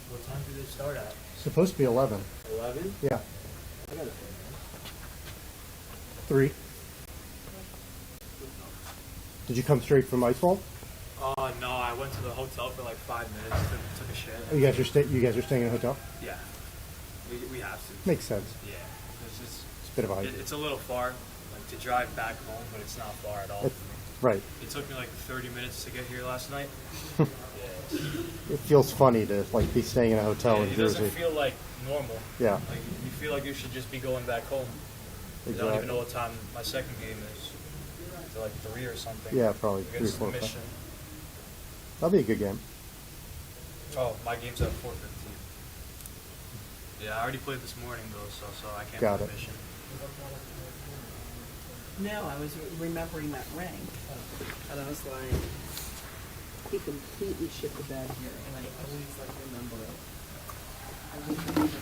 What time do they start at? Supposed to be 11. 11? Yeah. I got it. 3. Did you come straight from Icefall? No, I went to the hotel for like 5 minutes, took a shit. You guys are staying in a hotel? Yeah. We have to. Makes sense. Yeah. It's just It's a bit of a hike. it's a little far, like to drive back home, but it's not far at all for me. Right. It took me like 30 minutes to get here last night. It feels funny to like be staying in a hotel in It Jersey. doesn't feel like normal. Yeah. Like you feel like you should just be going back home. I don't even know what time my second game is. It's like 3 or something. Yeah, probably 3 or Against 4. the Mission. That'll be a good game. Oh, my game's at 4:15. Yeah, I already played this morning though, so I can't Got play it. the Mission. No, I was remembering that ring. And I was like, he completely shit the bed here, and I always like remember it. I remember this.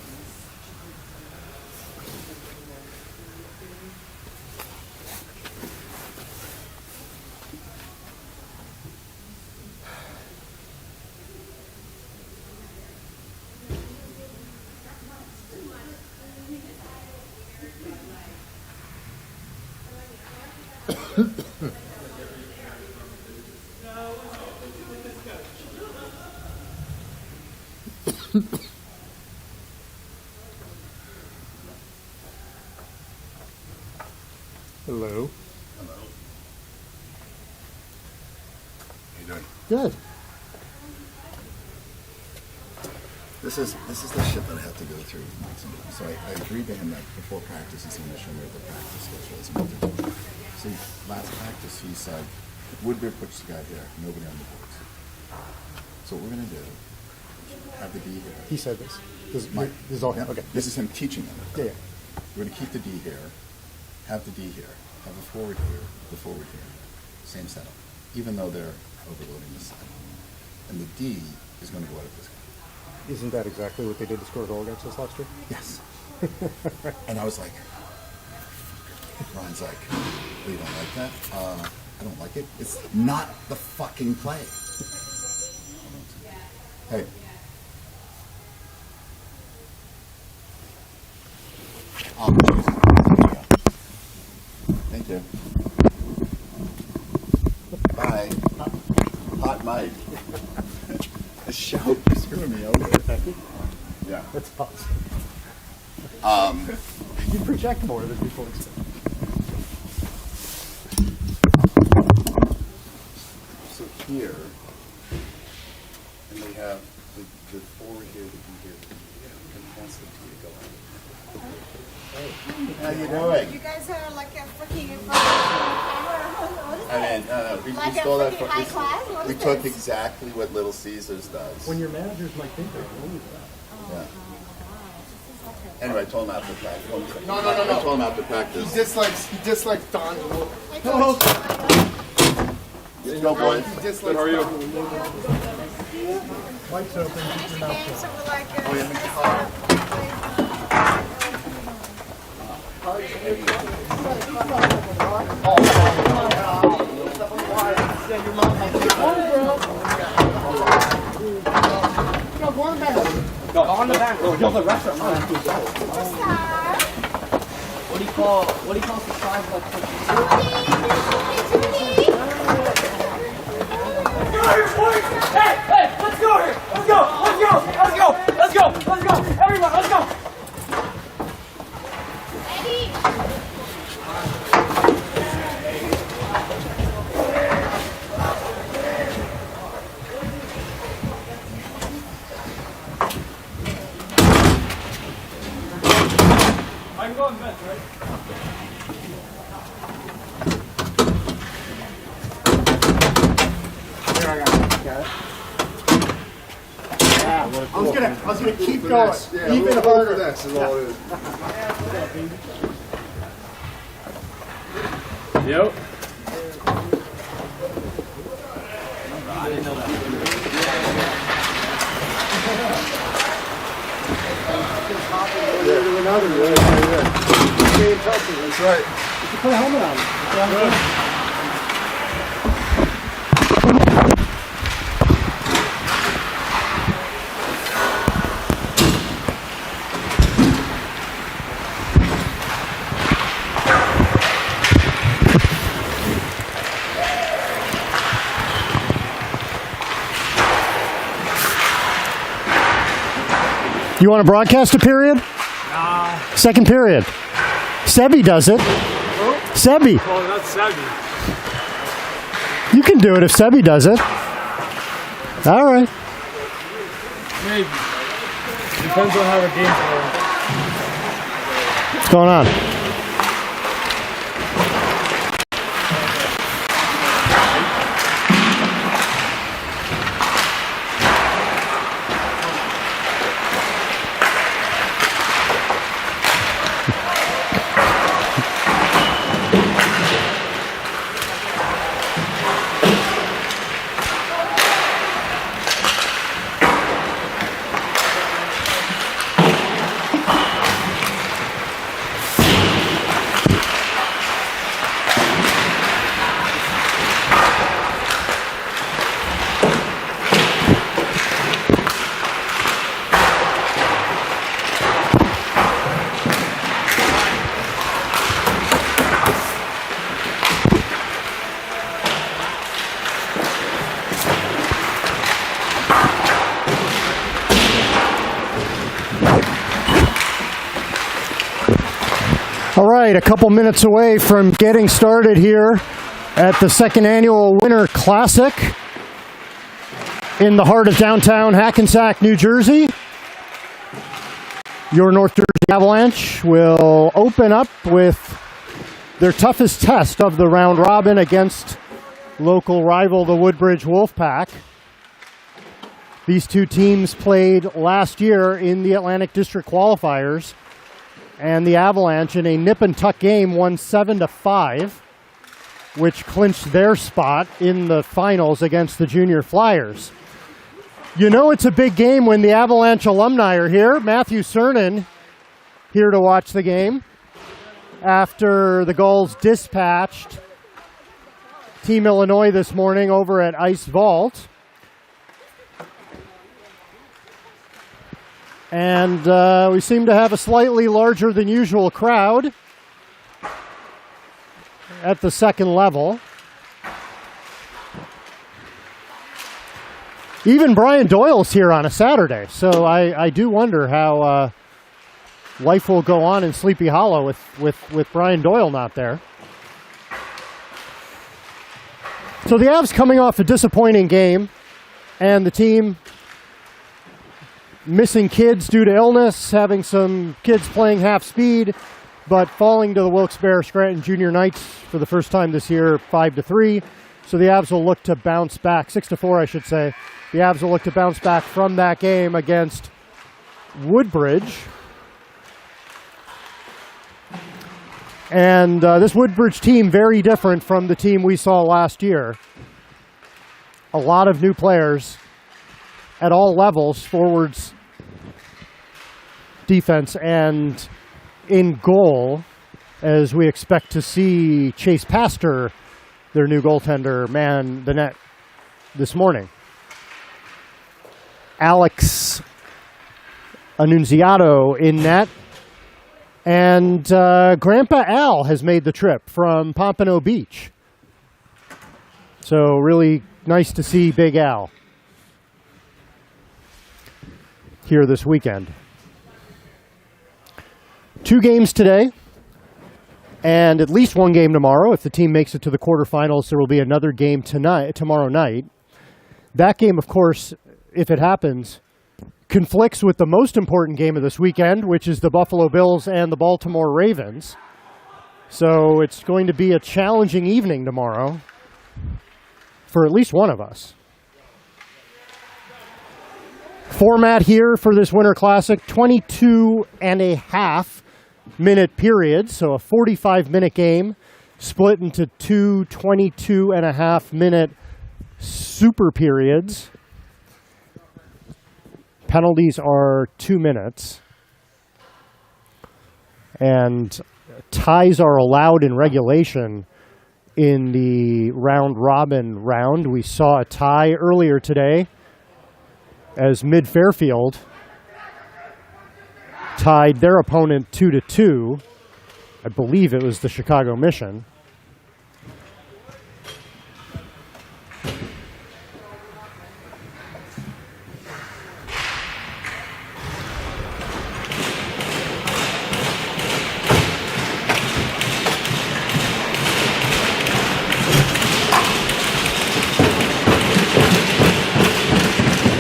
Hello. Hello. How you doing? Good. This is the shit that I have to go through sometimes. So I agreed to him that before practice he's going to show me what the practice schedule is. And what they're doing. See, last practice he said, Woodbridge puts the guy here, nobody on the boards. So what we're going to do, have the D here. He said this. This Mike. is all him. Yeah, Okay. This is him teaching them. Yeah. We're going to keep the D here, have the D here, have the forward here, the forward here. Same setup. Even though they're overloading this side. And the D is going to go out of this guy. Isn't that exactly what they did to score a goal against us last year? Yes. And I was like, Ryan's like, well, you don't like that? I don't like it. It's not the fucking play. Hey. Oh, thank you. Bye. Hot mic. A show. You're screwing me over. Yeah. That's awesome. You project more than people expect. So here, and they have the forward here, the D here, the D here, and that's the T to go on. How you doing? You guys are like a freaking what is I this? mean, no, we Like stole a that freaking from. high class? What We is took this? exactly what Little Caesars does. When your managers might think they're cool. Yeah. Anyway, I told him after practice. No. I told him after practice. He dislikes Don. Let's go, boys. He dislikes How are you? Mike's open. Keep your mouth And so shut. we're like, Oh, yeah, make it On the back. You're the restaurant. What do you call surprise like Hey, let's go here! Let's go! Everyone, let's go! I can go on bench, right? Here, I got it. Yeah. I was gonna keep going. Yeah, Even harder. This is all it is. Yep. I didn't know that. That's right. Put a helmet on. You want to broadcast a period? Nah. Second period. Sebi does it. Sebi. Oh, that's Sebi. You can do it if Sebi does it. All right. Maybe. Depends on how the game's going. What's going on? All right, a couple minutes away from getting started here at the second annual Winter Classic in the heart of downtown Hackensack, New Jersey. Your North Jersey Avalanche will open up with their toughest test of the round robin against local rival, the Woodbridge Wolfpack. These two teams played last year in the Atlantic District qualifiers, and the Avalanche, in a nip-and-tuck game, won 7-5, which clinched their spot in the finals against the Junior Flyers. You know it's a big game when the Avalanche alumni are here. Matthew Cernan here to watch the game after the Gulls dispatched Team Illinois this morning over at Ice Vault. And we seem to have a slightly larger than usual crowd at the second level. Even Brian Doyle's here on a Saturday, so I do wonder how life will go on in Sleepy Hollow with Brian Doyle not there. So the Avs coming off a disappointing game, and the team missing kids due to illness, having some kids playing half speed, but falling to the Wilkes-Barre Scranton Junior Knights for the first time this year, 5-3. So the Avs will look to bounce back, 6-4 I should say. The Avs will look to bounce back from that game against Woodbridge. And this Woodbridge team, very different from the team we saw last year. A lot of new players at all levels, forwards, defense, and in goal, as we expect to see Chase Pastor, their new goaltender, man the net this morning. Alex Annunziato in net. And Grandpa Al has made the trip from Pompano Beach. So really nice to see Big Al here this weekend. 2 games today, and at least 1 game tomorrow. If the team makes it to the quarterfinals, there will be another game tomorrow night. That game, of course, if it happens, conflicts with the most important game of this weekend, which is the Buffalo Bills and the Baltimore Ravens. So it's going to be a challenging evening tomorrow for at least one of us. Format here for this Winter Classic, 22.5-minute periods, so a 45-minute game split into 2 22.5-minute super periods. Penalties are 2 minutes. And ties are allowed in regulation in the round-robin round. We saw a tie earlier today as Mid-Fairfield tied their opponent 2-2. I believe it was the Chicago Mission.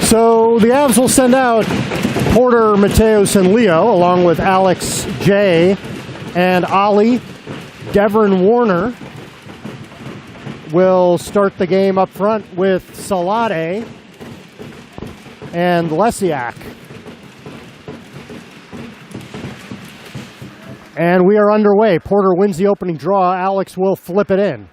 So the Avs will send out Porter, Mateos, and Leo, along with Alex, Jay, and Ollie. Devin Warner will start the game up front with Salade and Lesiak. And we are underway. Porter wins the opening draw. Alex will flip it in.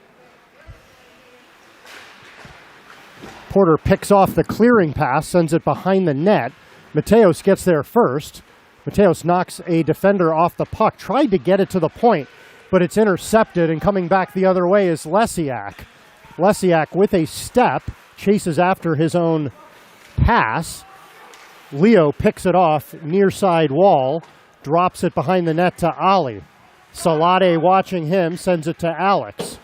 Porter picks off the clearing pass, sends it behind the net. Mateos gets there first. Mateos knocks a defender off the puck, tried to get it to the point, but it's intercepted, and coming back the other way is Lesiak. Lesiak, with a step, chases after his own pass. Leo picks it off near side wall, drops it behind the net to Ali. Salade, watching him, sends it to Alex.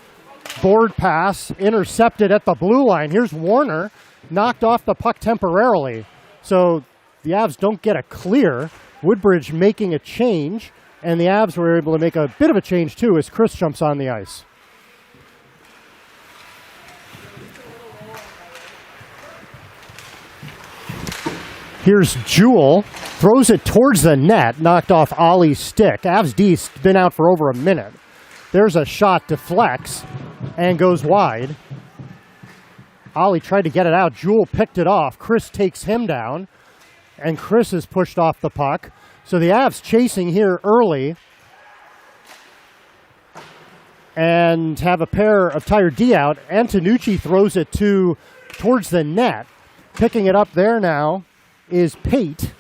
Board pass, intercepted at the blue line. Here's Warner, knocked off the puck temporarily. So the Avs don't get a clear. Woodbridge making a change, and the Avs were able to make a bit of a change too as Chris jumps on the ice. Here's Jewell, throws it towards the net, knocked off Ollie's stick. Avs D's been out for over a minute. There's a shot, deflects, and goes wide. Ollie tried to get it out. Jewell picked it off. Chris takes him down, and Chris is pushed off the puck. So the Avs chasing here early and have a pair of Tire D out. Antonucci throws it towards the net. Picking it up there now is Pate.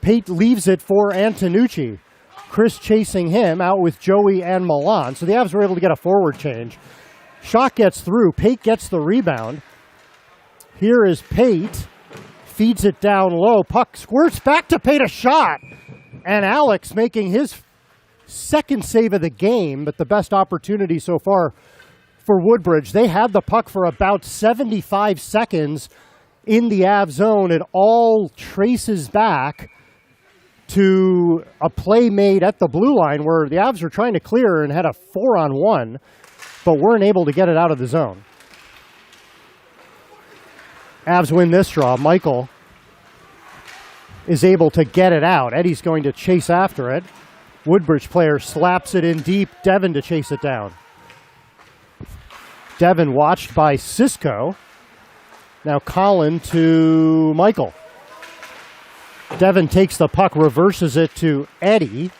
Pate leaves it for Antonucci. Chris chasing him out with Joey and Milan. So the Avs were able to get a forward change. Shot gets through. Pate gets the rebound. Here is Pate. Feeds it down low. Puck squirts back to Pate. A shot. And Alex making his second save of the game, but the best opportunity so far for Woodbridge. They had the puck for about 75 seconds in the Avs zone. It all traces back to a play made at the blue line where the Avs were trying to clear and had a 4-on-1, but weren't able to get it out of the zone. Avs win this draw. Michael is able to get it out. Eddie's going to chase after it. Woodbridge player slaps it in deep. Devin to chase it down. Devin watched by Cisco. Now Colin to Michael. Devin takes the puck, reverses it to Eddie.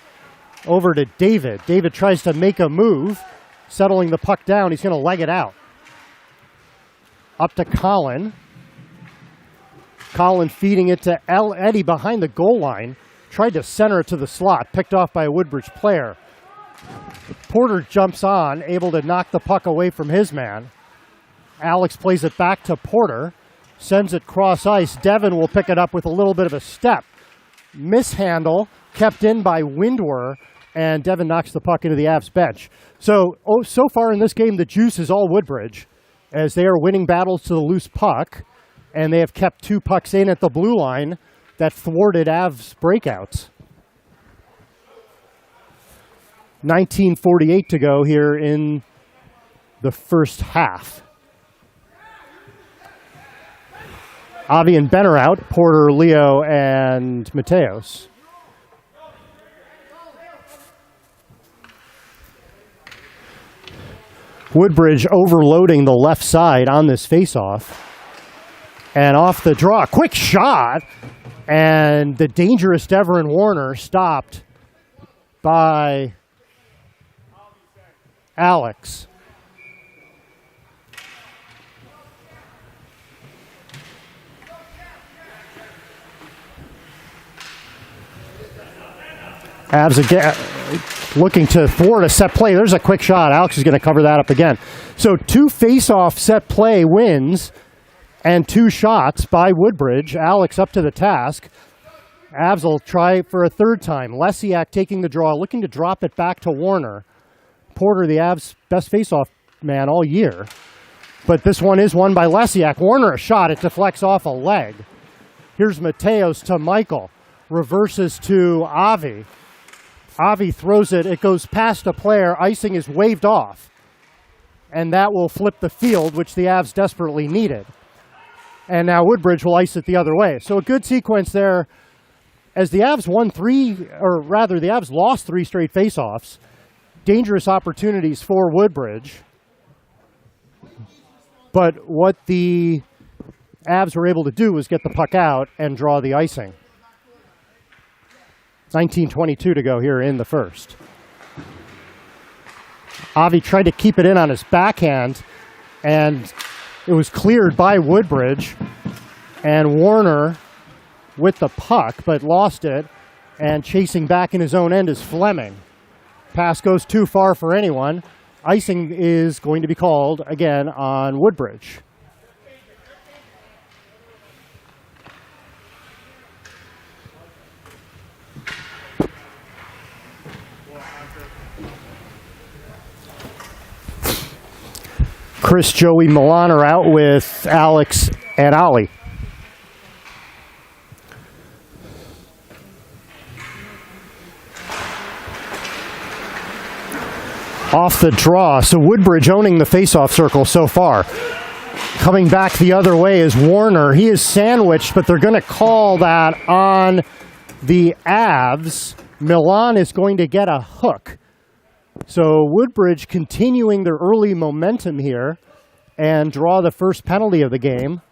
Over to David. David tries to make a move, settling the puck down. He's going to leg it out. Up to Colin. Colin feeding it to Eddie behind the goal line. Tried to center it to the slot. Picked off by a Woodbridge player. Porter jumps on, able to knock the puck away from his man. Alex plays it back to Porter. Sends it cross ice. Devin will pick it up with a little bit of a step. Mishandle, kept in by Windwer, and Devin knocks the puck into the Avs bench. So far in this game, the juice is all Woodbridge, as they are winning battles to the loose puck, and they have kept 2 pucks in at the blue line that thwarted Avs breakouts. 19:48 to go here in the first half. Avi and Ben are out. Porter, Leo, and Mateos. Woodbridge overloading the left side on this faceoff. And off the draw, quick shot. And the dangerous Devin Warner stopped by Alex. Avs again looking to thwart a set play. There's a quick shot. Alex is going to cover that up again. So 2 face-off set play wins and 2 shots by Woodbridge. Alex up to the task. Avs will try for a third time. Lesiak taking the draw, looking to drop it back to Warner. Porter, the Avs' best face-off man all year. But this one is won by Lesiak. Warner a shot. It deflects off a leg. Here's Mateos to Michael. Reverses to Avi. Avi throws it. It goes past a player. Icing is waved off. And that will flip the field, which the Avs desperately needed. And now Woodbridge will ice it the other way. So a good sequence there. As the Avs the Avs lost 3 straight faceoffs. Dangerous opportunities for Woodbridge. But what the Avs were able to do was get the puck out and draw the icing. 19:22 to go here in the first. Avi tried to keep it in on his backhand, and it was cleared by Woodbridge. And Warner with the puck, but lost it, and chasing back in his own end is Fleming. Pass goes too far for anyone. Icing is going to be called again on Woodbridge. Chris, Joey, Milan are out with Alex and Ollie. Off the draw, so Woodbridge owning the faceoff circle so far. Coming back the other way is Warner. He is sandwiched, but they're going to call that on the Avs. Milan is going to get a hook. So Woodbridge continuing their early momentum here and draw the first penalty of the game.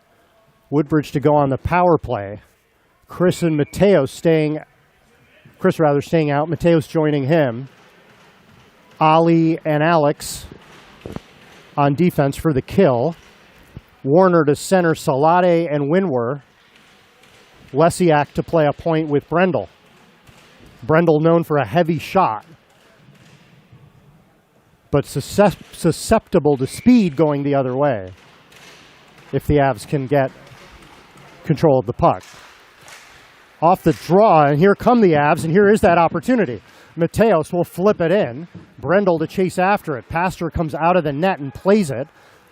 Woodbridge to go on the power play. Chris and Mateos staying out. Mateos joining him. Ali and Alex on defense for the kill. Warner to center Salade and Winwer. Lesiak to play a point with Brendel. Brendel known for a heavy shot, but susceptible to speed going the other way if the Avs can get control of the puck. Off the draw, and here come the Avs, and here is that opportunity. Mateos will flip it in. Brendel to chase after it. Pastor comes out of the net and plays it.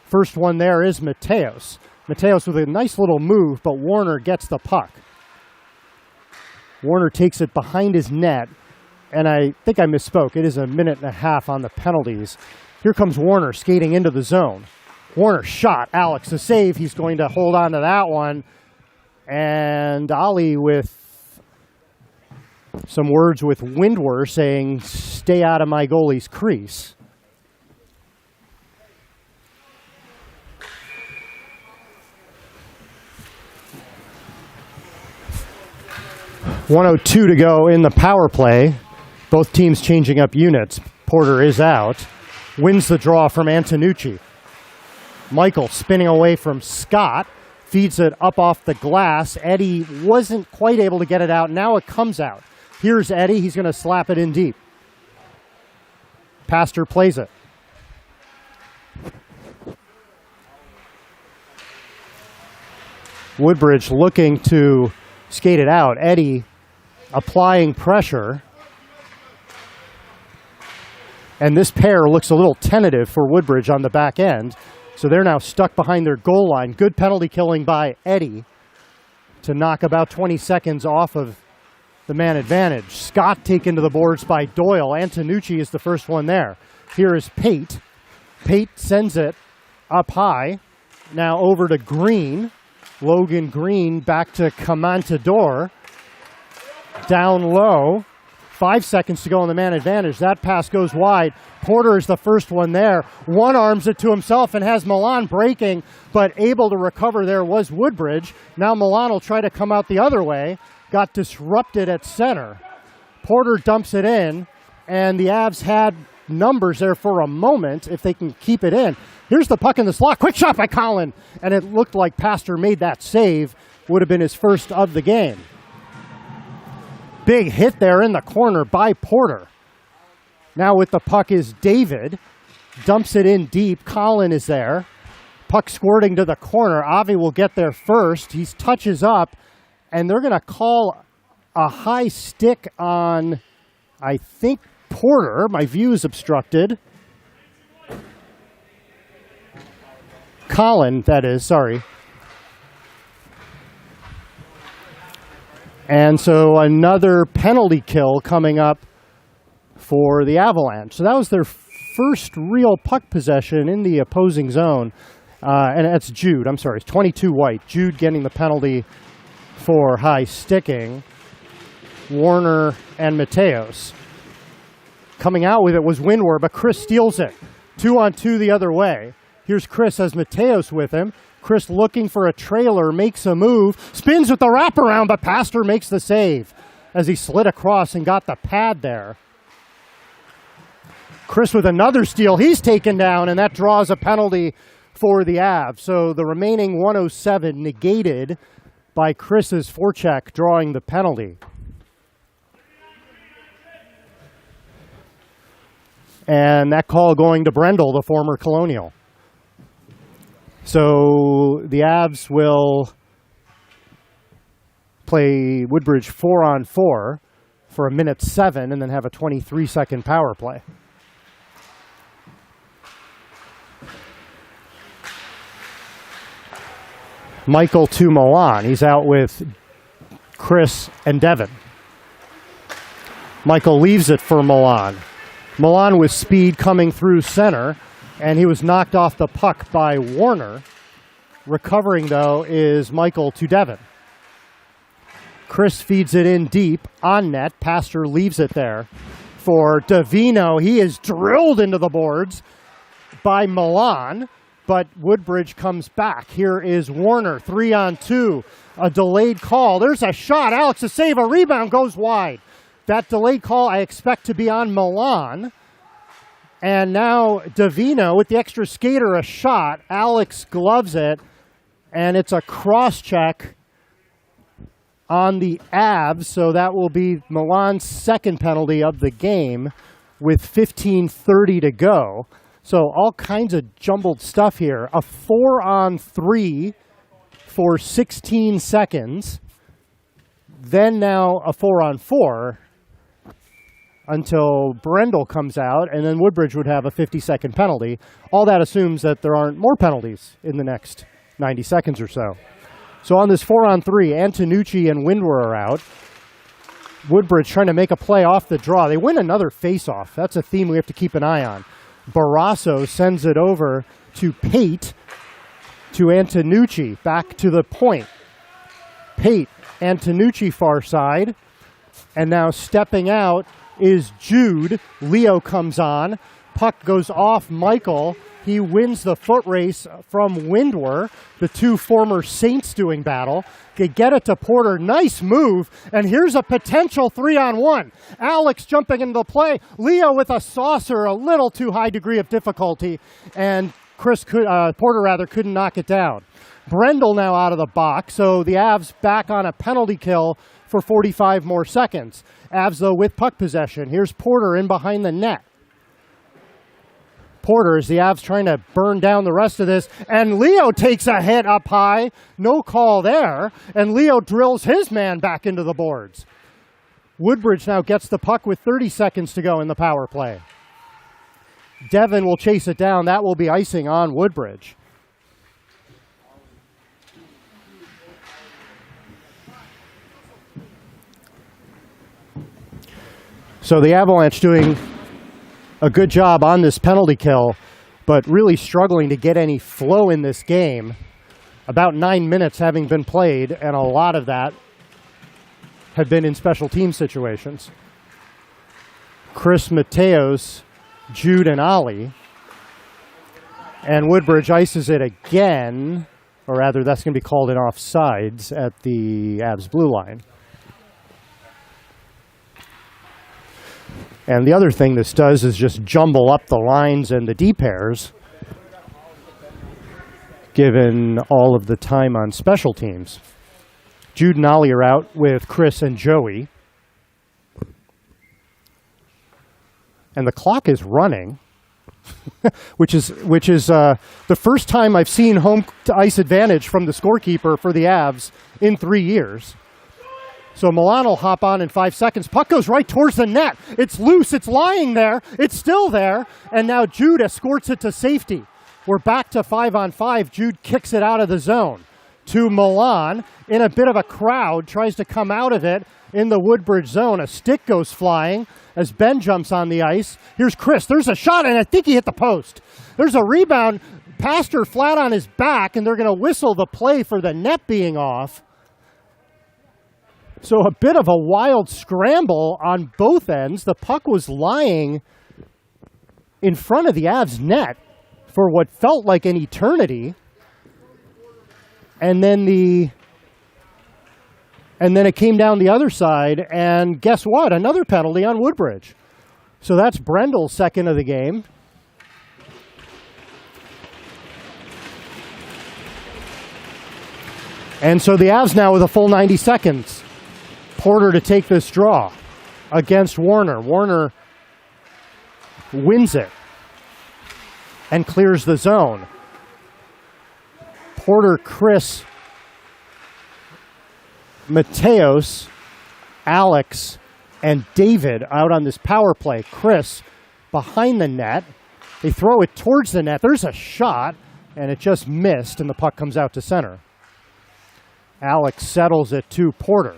First one there is Mateos. Mateos with a nice little move, but Warner gets the puck. Warner takes it behind his net, and I think I misspoke. It is a minute and a half on the penalties. Here comes Warner skating into the zone. Warner shot. Alex, the save. He's going to hold on to that one. And Ollie with some words with Windwer saying, "Stay out of my goalie's crease." .102 to go in the power play. Both teams changing up units. Porter is out. Wins the draw from Antonucci. Michael spinning away from Scott. Feeds it up off the glass. Eddie wasn't quite able to get it out. Now it comes out. Here's Eddie. He's going to slap it in deep. Pastor plays it. Woodbridge looking to skate it out. Eddie applying pressure. And this pair looks a little tentative for Woodbridge on the back end. So they're now stuck behind their goal line. Good penalty killing by Eddie to knock about 20 seconds off of the man advantage. Scott taken to the boards by Doyle. Antonucci is the first one there. Here is Pate. Pate sends it up high. Now over to Green. Logan Green back to Camantador. Down low. 5 seconds to go on the man advantage. That pass goes wide. Porter is the first one there. One arms it to himself and has Milan breaking, but able to recover there was Woodbridge. Now Milan will try to come out the other way. Got disrupted at center. Porter dumps it in, and the Avs had numbers there for a moment if they can keep it in. Here's the puck in the slot. Quick shot by Collin, and it looked like Pastor made that save. Would have been his first of the game. big hit there in the corner by Porter. Now with the puck is David. Dumps it in deep. Colin is there. Puck squirting to the corner. Avi will get there first. He touches up, and they're going to call a high stick on, I think, Porter. My view is obstructed. Colin, that is, sorry. And so another penalty kill coming up for the Avalanche. So that was their first real puck possession in the opposing zone. And that's Jude, I'm sorry, it's 22 white. Jude getting the penalty for high sticking. Warner and Mateos. Coming out with it was Windward, but Chris steals it. 2-on-2 the other way. Here's Chris as Mateos with him. Chris looking for a trailer, makes a move, spins with the wraparound, but Pastor makes the save as he slid across and got the pad there. Chris with another steal. He's taken down, and that draws a penalty for the Avs. So the remaining 107 negated by Chris's forecheck drawing the penalty. And that call going to Brendel, the former Colonial. So the Avs will play Woodbridge 4-on-4 for 1:07 and then have a 23-second power play. Michael to Milan. He's out with Chris and Devin. Michael leaves it for Milan. Milan with speed coming through center, and he was knocked off the puck by Warner. Recovering, though, is Michael to Devin. Chris feeds it in deep on net. Pastor leaves it there for Davino. He is drilled into the boards by Milan, but Woodbridge comes back. Here is Warner, 3-on-2. A delayed call. There's a shot. Alex to save. A rebound goes wide. That delayed call I expect to be on Milan. And now Davino with the extra skater, a shot. Alex gloves it, and it's a cross-check on the Avs. So that will be Milan's second penalty of the game with 15:30 to go. So all kinds of jumbled stuff here. A 4-on-3 for 16 seconds. Then now a 4-on-4 until Brendel comes out, and then Woodbridge would have a 50-second penalty. All that assumes that there aren't more penalties in the next 90 seconds or so. So on this 4-on-3, Antonucci and Windwer are out. Woodbridge trying to make a play off the draw. They win another face-off. That's a theme we have to keep an eye on. Barrasso sends it over to Pate, to Antonucci, back to the point. Pate, Antonucci far side, and now stepping out is Jude. Leo comes on. Puck goes off Michael. He wins the foot race from Windwer. The two former Saints doing battle. They get it to Porter. Nice move. And here's a potential 3-on-1. Alex jumping into the play. Leo with a saucer, a little too high degree of difficulty. And Porter couldn't knock it down. Brendel now out of the box. So the Avs back on a penalty kill for 45 more seconds. Avs, though, with puck possession. Here's Porter in behind the net. Porter, as the Avs trying to burn down the rest of this, and Leo takes a hit up high. No call there, and Leo drills his man back into the boards. Woodbridge now gets the puck with 30 seconds to go in the power play. Devin will chase it down. That will be icing on Woodbridge. So the Avalanche doing a good job on this penalty kill, but really struggling to get any flow in this game. About 9 minutes having been played, and a lot of that had been in special team situations. Chris Mateos, Jude, and Ollie. And Woodbridge ices it again, or rather that's going to be called an offsides at the Avs blue line. And the other thing this does is just jumble up the lines and the D pairs, given all of the time on special teams. Jude and Ollie are out with Chris and Joey. and the clock is running, which is the first time I've seen home ice advantage from the scorekeeper for the Avs in 3 years. So Milan will hop on in 5 seconds. Puck goes right towards the net. It's loose. It's lying there. It's still there. And now Jude escorts it to safety. We're back to 5-on-5. Jude kicks it out of the zone to Milan in a bit of a crowd. Tries to come out of it in the Woodbridge zone. A stick goes flying as Ben jumps on the ice. Here's Chris. There's a shot, and I think he hit the post. There's a rebound. Pastor flat on his back, and they're going to whistle the play for the net being off. So a bit of a wild scramble on both ends. The puck was lying in front of the Avs net for what felt like an eternity. And then it came down the other side, and guess what? Another penalty on Woodbridge. So that's Brendel's second of the game. And so the Avs now with a full 90 seconds. Porter to take this draw against Warner. Warner wins it and clears the zone. Porter, Chris, Mateos, Alex, and David out on this power play. Chris behind the net. They throw it towards the net. There's a shot, and it just missed, and the puck comes out to center. Alex settles it to Porter.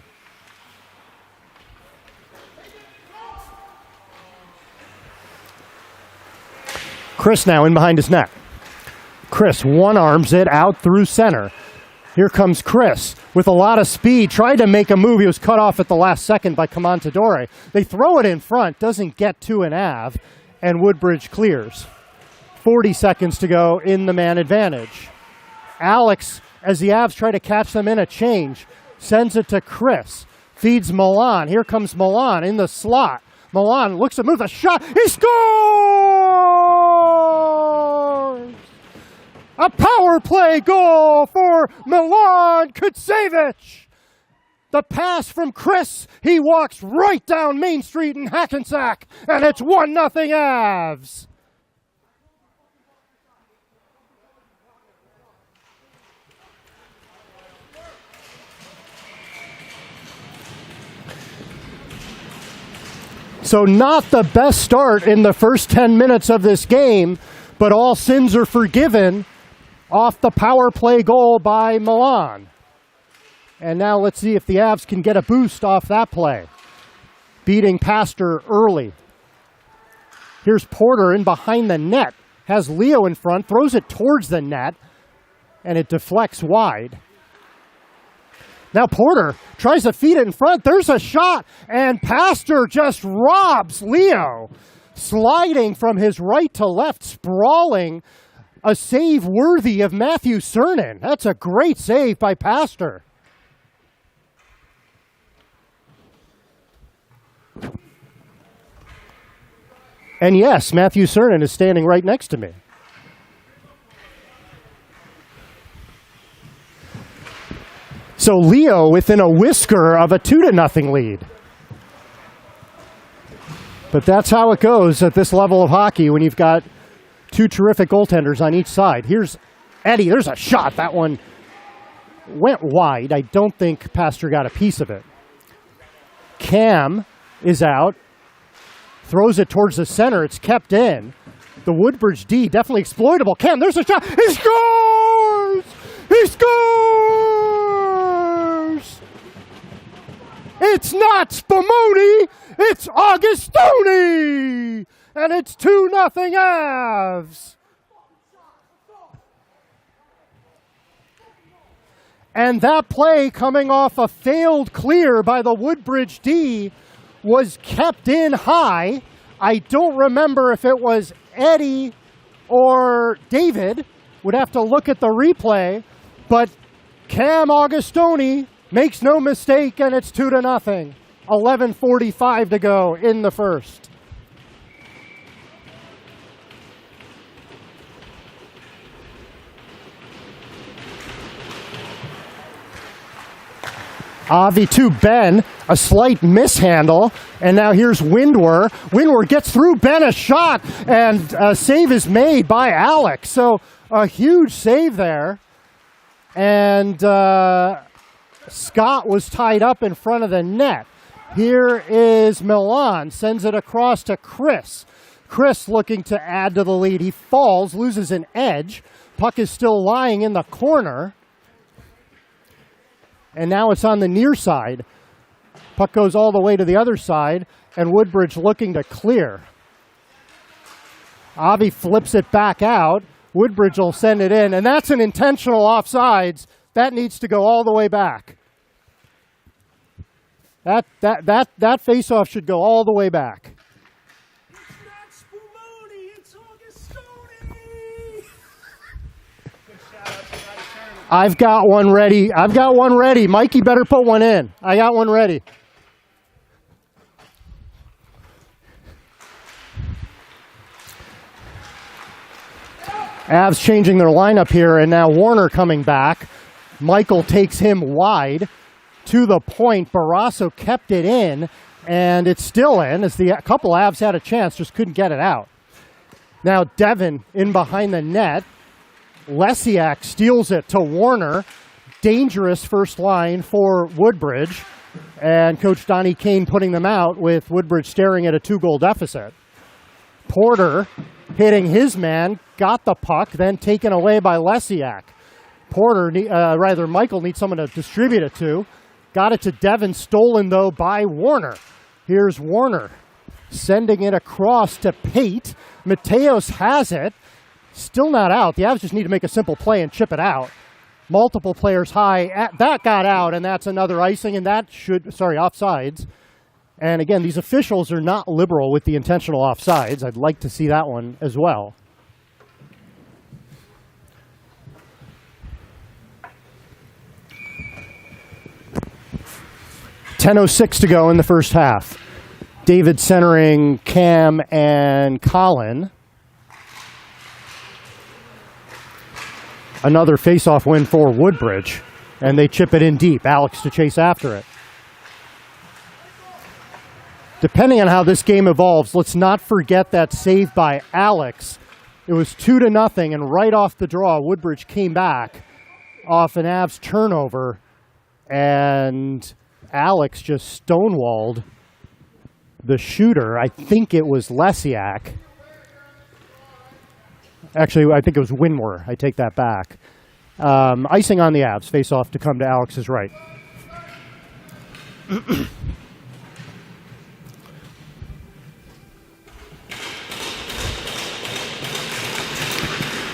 Chris now in behind his net. Chris one-arms it out through center. Here comes Chris with a lot of speed. Tried to make a move. He was cut off at the last second by Comantadore. They throw it in front. Doesn't get to an Av. And Woodbridge clears. 40 seconds to go in the man advantage. Alex, as the Avs try to catch them in a change, sends it to Chris. Feeds Milan. Here comes Milan in the slot. Milan looks to move a shot. He scores! A power play goal for Milan Kutsevich. The pass from Chris. He walks right down Main Street in Hackensack, and it's 1-0 Avs. So not the best start in the first 10 minutes of this game, but all sins are forgiven off the power play goal by Milan. And now let's see if the Avs can get a boost off that play. Beating Pastor early. Here's Porter in behind the net. Has Leo in front, throws it towards the net, and it deflects wide. Now Porter tries to feed it in front. There's a shot, and Pastor just robs Leo. Sliding from his right to left, sprawling. A save worthy of Matthew Cernan. That's a great save by Pastor. And yes, Matthew Cernan is standing right next to me. So Leo within a whisker of a 2-0 lead. But that's how it goes at this level of hockey when you've got two terrific goaltenders on each side. Here's Eddie. There's a shot. That one went wide. I don't think Pastor got a piece of it. Cam is out. Throws it towards the center. It's kept in. The Woodbridge D, definitely exploitable. Cam, there's a shot. He scores! He scores! It's not Spumoni. It's Augustoni. And it's 2-0 Avs. And that play coming off a failed clear by the Woodbridge D was kept in high. I don't remember if it was Eddie or David. Would have to look at the replay. But Cam Augustoni makes no mistake, and it's 2-0. 11:45 to go in the first. Avi to Ben, a slight mishandle, and now here's Windwer. Windwer gets through Ben, a shot, and a save is made by Alex. So a huge save there. And Scott was tied up in front of the net. Here is Milan, sends it across to Chris. Chris looking to add to the lead. He falls, loses an edge. Puck is still lying in the corner. And now it's on the near side. Puck goes all the way to the other side, and Woodbridge looking to clear. Avi flips it back out. Woodbridge will send it in, and that's an intentional offsides. That needs to go all the way back. That face-off should go all the way back. It's not Spumoni, it's Augustoni. I've got one ready. I've got one ready. Mikey better put one in. I got one ready. Avs changing their lineup here, and now Warner coming back. Michael takes him wide to the point. Barrasso kept it in, and it's still in as the couple Avs had a chance, just couldn't get it out. Now Devin in behind the net. Lesiak steals it to Warner. Dangerous first line for Woodbridge. And Coach Donnie Kane putting them out with Woodbridge staring at a 2-goal deficit. Porter hitting his man, got the puck, then taken away by Lesiak. Michael needs someone to distribute it to. Got it to Devin, stolen though by Warner. Here's Warner sending it across to Pate. Mateos has it. Still not out. The Avs just need to make a simple play and chip it out. Multiple players high. That got out, and that's another icing, and that offsides. And again, these officials are not liberal with the intentional offsides. I'd like to see that one as well. .10:06 to go in the first half. David centering Cam and Colin. Another face-off win for Woodbridge, and they chip it in deep. Alex to chase after it. Depending on how this game evolves, let's not forget that save by Alex. It was 2-0, and right off the draw, Woodbridge came back off an Avs turnover, and Alex just stonewalled the shooter. I think it was Lesiak. Actually, I think it was Winwer. I take that back. Icing on the Avs. Face-off to come to Alex's right.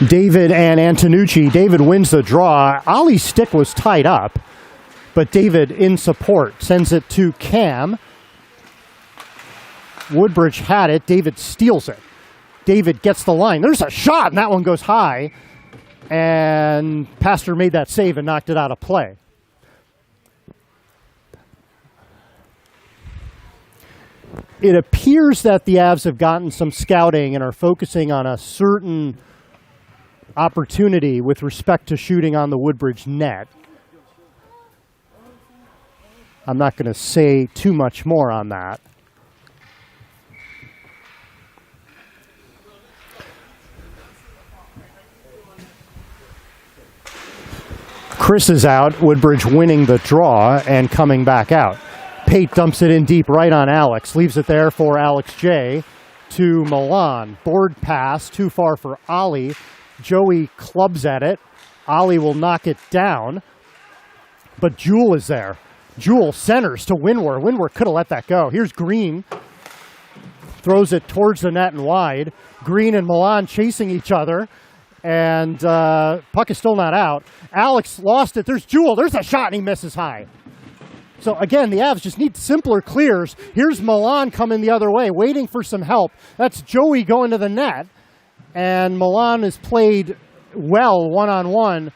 David and Antonucci. David wins the draw. Ollie's stick was tied up, but David in support sends it to Cam. Woodbridge had it. David steals it. David gets the line. There's a shot, and that one goes high. And Pastor made that save and knocked it out of play. It appears that the Avs have gotten some scouting and are focusing on a certain opportunity with respect to shooting on the Woodbridge net. I'm not going to say too much more on that. Chris is out, Woodbridge winning the draw and coming back out. Pate dumps it in deep right on Alex, leaves it there for Alex J. to Milan. Board pass, too far for Ollie. Joey clubs at it. Ollie will knock it down, but Jewel is there. Jewel centers to Winwer. Winwer could have let that go. Here's Green. Throws it towards the net and wide. Green and Milan chasing each other. And puck is still not out. Alex lost it. There's Jewel. There's a shot, and he misses high. So, again, the Avs just need simpler clears. Here's Milan coming the other way, waiting for some help. That's Joey going to the net. And Milan is played well one-on-one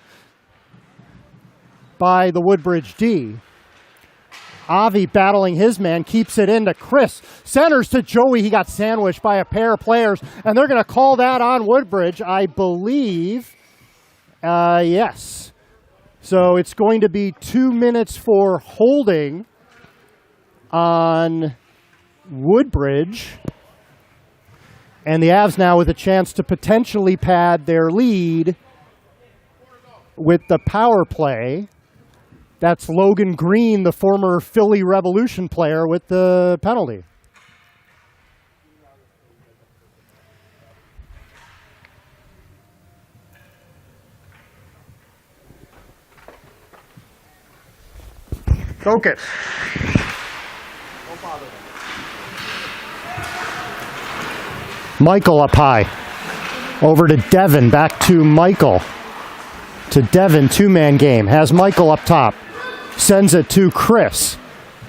by the Woodbridge D. Avi battling his man, keeps it into Chris. Centers to Joey. He got sandwiched by a pair of players, and they're going to call that on Woodbridge, I believe. Yes. So it's going to be 2 minutes for holding on Woodbridge. And the Avs now with a chance to potentially pad their lead with the power play. That's Logan Green, the former Philly Revolution player, with the penalty. Focus. Michael up high. Over to Devin. Back to Michael. To Devin, two-man game. Has Michael up top. Sends it to Chris.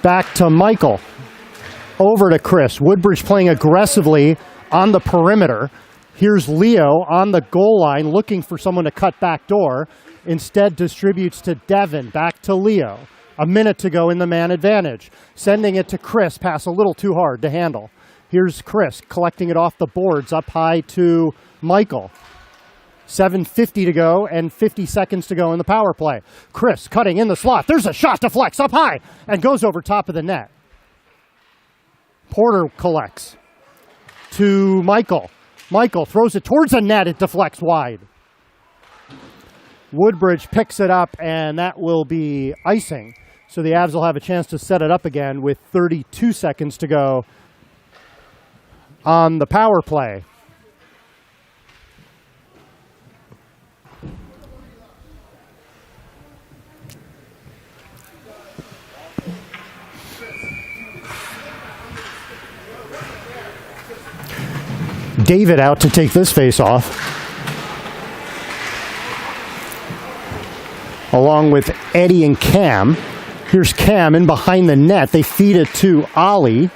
Back to Michael. Over to Chris. Woodbridge playing aggressively on the perimeter. Here's Leo on the goal line looking for someone to cut back door. Instead distributes to Devin. Back to Leo. A minute to go in the man advantage. Sending it to Chris. Pass a little too hard to handle. Here's Chris collecting it off the boards up high to Michael. 7:50 to go and 50 seconds to go in the power play. Chris cutting in the slot. There's a shot to flex up high and goes over top of the net. Porter collects to Michael. Michael throws it towards the net. It deflects wide. Woodbridge picks it up, and that will be icing. So the Avs will have a chance to set it up again with 32 seconds to go on the power play. David out to take this face off, along with Eddie and Cam. Here's Cam in behind the net. They feed it to Ollie.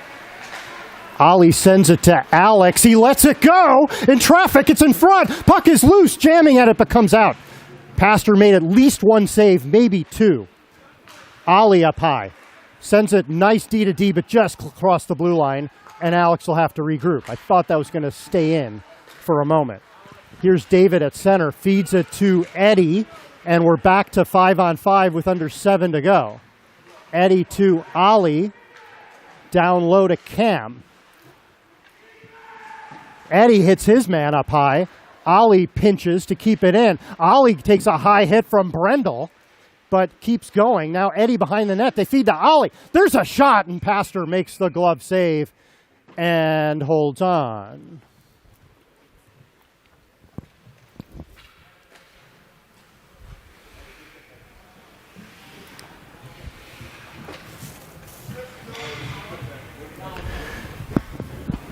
Ollie sends it to Alex. He lets it go. In traffic, it's in front. Puck is loose, jamming at it, but comes out. Pastor made at least one save, maybe two. Ollie up high. Sends it nice D to D, but just across the blue line. And Alex will have to regroup. I thought that was going to stay in for a moment. Here's David at center. Feeds it to Eddie. And we're back to 5-on-5 with under 7 to go. Eddie to Ollie. Down low to Cam. Eddie hits his man up high. Ollie pinches to keep it in. Ollie takes a high hit from Brendel, but keeps going. Now Eddie behind the net. They feed to Ollie. There's a shot, and Pastor makes the glove save and holds on.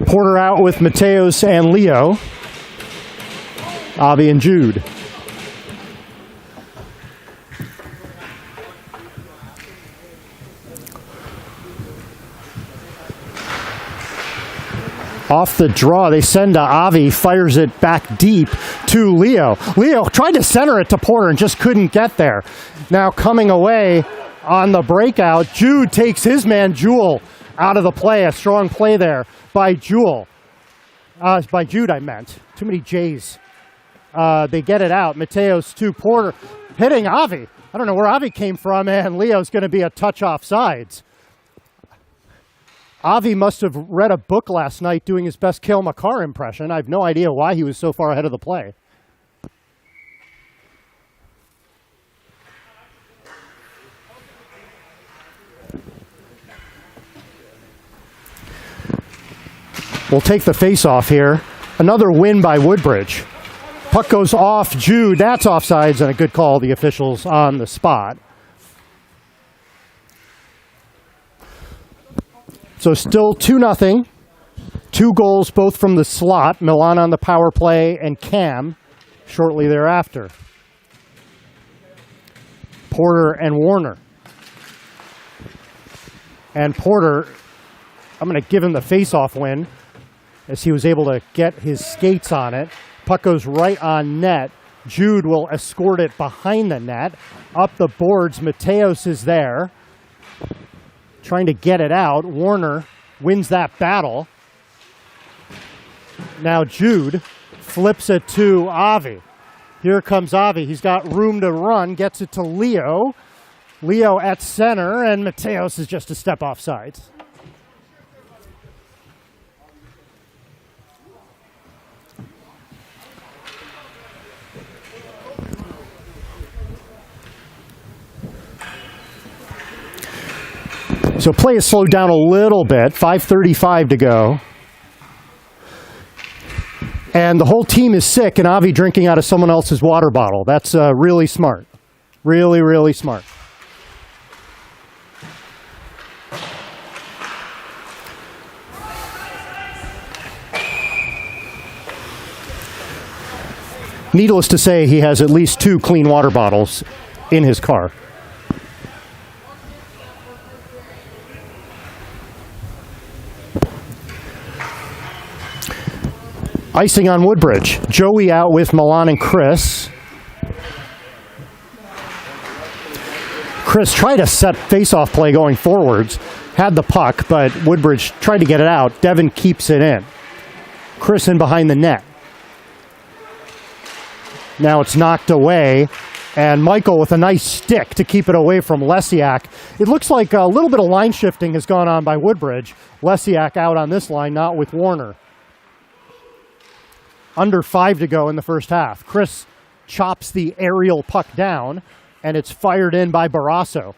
Porter out with Mateos and Leo. Avi and Jude. Off the draw, they send to Avi, fires it back deep to Leo. Leo tried to center it to Porter and just couldn't get there. Now coming away on the breakout, Jude takes his man, Jewel, out of the play. A strong play there by Jewel. By Jude, I meant. Too many J's. They get it out. Mateos to Porter, hitting Avi. I don't know where Avi came from, and Leo's going to be a touch off sides. Avi must have read a book last night doing his best Cale Makar impression. I have no idea why he was so far ahead of the play. We'll take the face-off here. Another win by Woodbridge. Puck goes off Jude. That's offsides, and a good call. The officials on the spot. So still 2-0. 2 goals, both from the slot. Milan on the power play and Cam shortly thereafter. Porter and Warner. And Porter, I'm going to give him the face-off win as he was able to get his skates on it. Puck goes right on net. Jude will escort it behind the net. Up the boards, Mateos is there, trying to get it out. Warner wins that battle. Now Jude flips it to Avi. Here comes Avi. He's got room to run, gets it to Leo. Leo at center, and Mateos is just a step off sides. So play has slowed down a little bit, 5:35 to go. And the whole team is sick, and Avi drinking out of someone else's water bottle. That's really smart. Really, really smart. Needless to say, he has at least 2 clean water bottles in his car. Icing on Woodbridge. Joey out with Milan and Chris. Chris tried a set face-off play going forwards. Had the puck, but Woodbridge tried to get it out. Devin keeps it in. Chris in behind the net. Now it's knocked away. And Michael with a nice stick to keep it away from Lesiak. It looks like a little bit of line shifting has gone on by Woodbridge. Lesiak out on this line, not with Warner. Under 5 to go in the first half. Chris chops the aerial puck down, and it's fired in by Barrasso.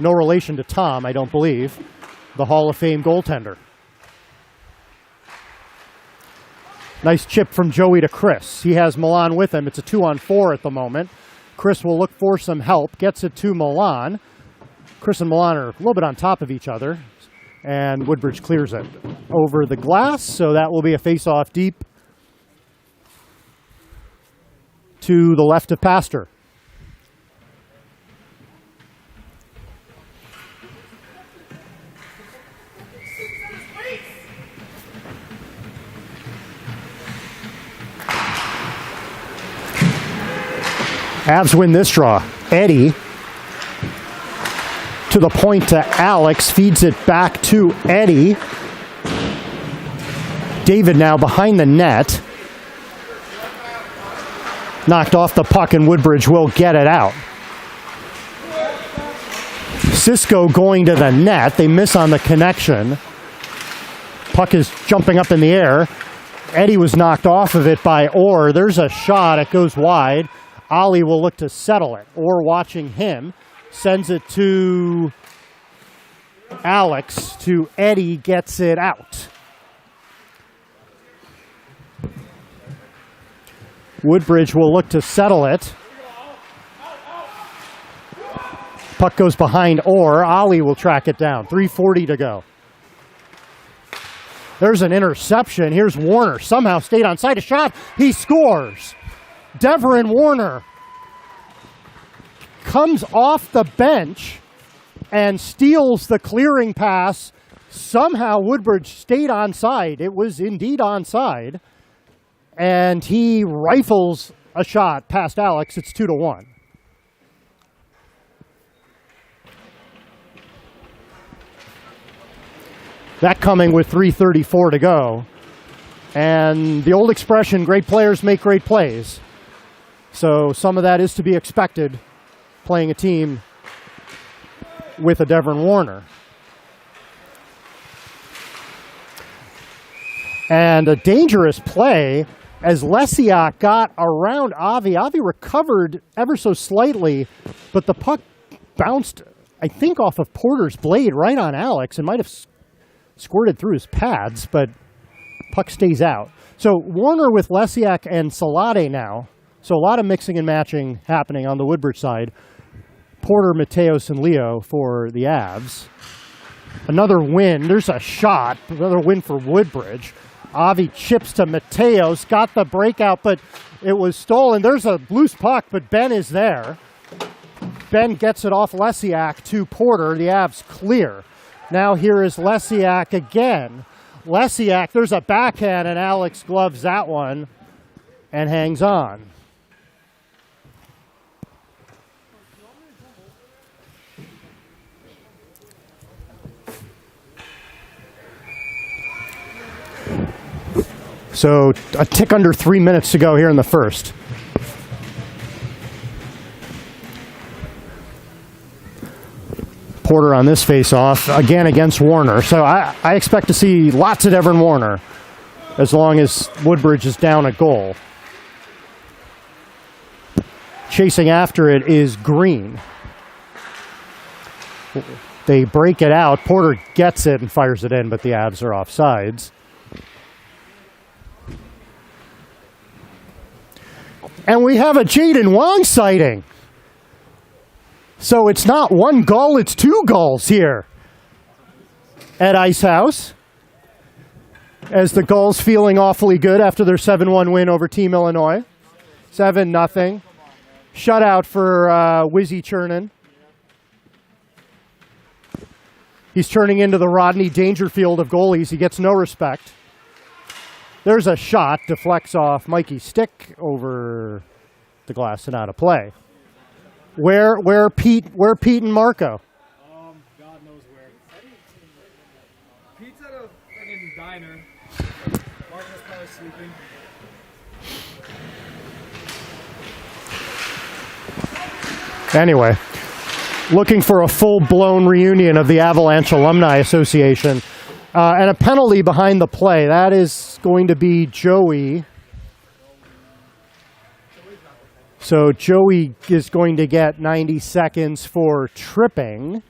No relation to Tom, I don't believe, the Hall of Fame goaltender. Nice chip from Joey to Chris. He has Milan with him. It's a 2-on-4 at the moment. Chris will look for some help, gets it to Milan. Chris and Milan are a little bit on top of each other. And Woodbridge clears it over the glass, so that will be a face-off deep to the left of Pastor. Avs win this draw. Eddie to the point to Alex, feeds it back to Eddie. David now behind the net. Knocked off the puck, and Woodbridge will get it out. Cisco going to the net. They miss on the connection. Puck is jumping up in the air. Eddie was knocked off of it by Orr. There's a shot. It goes wide. Ollie will look to settle it. Orr watching him. Sends it to Alex, to Eddie, gets it out. Woodbridge will look to settle it. Puck goes behind Orr. Ollie will track it down. 3:40 to go. There's an interception. Here's Warner. Somehow stayed on side. A shot. He scores. Deverin Warner comes off the bench and steals the clearing pass. Somehow Woodbridge stayed onside. It was indeed onside. And he rifles a shot past Alex. It's 2-1. That coming with 3:34 to go. And the old expression, great players make great plays. So some of that is to be expected playing a team with a Deverin Warner. And a dangerous play as Lesiak got around Avi. Avi recovered ever so slightly, but the puck bounced, I think, off of Porter's blade right on Alex and might have squirted through his pads, but puck stays out. So Warner with Lesiak and Salade now. So a lot of mixing and matching happening on the Woodbridge side. Porter, Mateos, and Leo for the Avs. Another win. There's a shot. Another win for Woodbridge. Avi chips to Mateos. Got the breakout, but it was stolen. There's a loose puck, but Ben is there. Ben gets it off Lesiak to Porter. The Avs clear. Now here is Lesiak again. Lesiak, there's a backhand, and Alex gloves that one and hangs on. So a tick under 3 minutes to go here in the first. Porter on this face-off, again against Warner. So I expect to see lots of Devin Warner as long as Woodbridge is down a goal. Chasing after it is Green. They break it out. Porter gets it and fires it in, but the Avs are offsides. And we have a Jaden Wong sighting. So it's not one goal, it's 2 goals here at Ice House. As the Gulls feeling awfully good after their 7-1 win over Team Illinois. 7-0. Shutout for Wizzy Chernin. He's turning into the Rodney Dangerfield of goalies. He gets no respect. There's a shot, deflects off Mikey's stick over the glass and out of play. Where Pete and Marco? God knows where. Pete's at a friggin' diner. Marco's probably sleeping. Anyway, looking for a full-blown reunion of the Avalanche Alumni Association. And a penalty behind the play. That is going to be Joey. So Joey is going to get 90 seconds for tripping.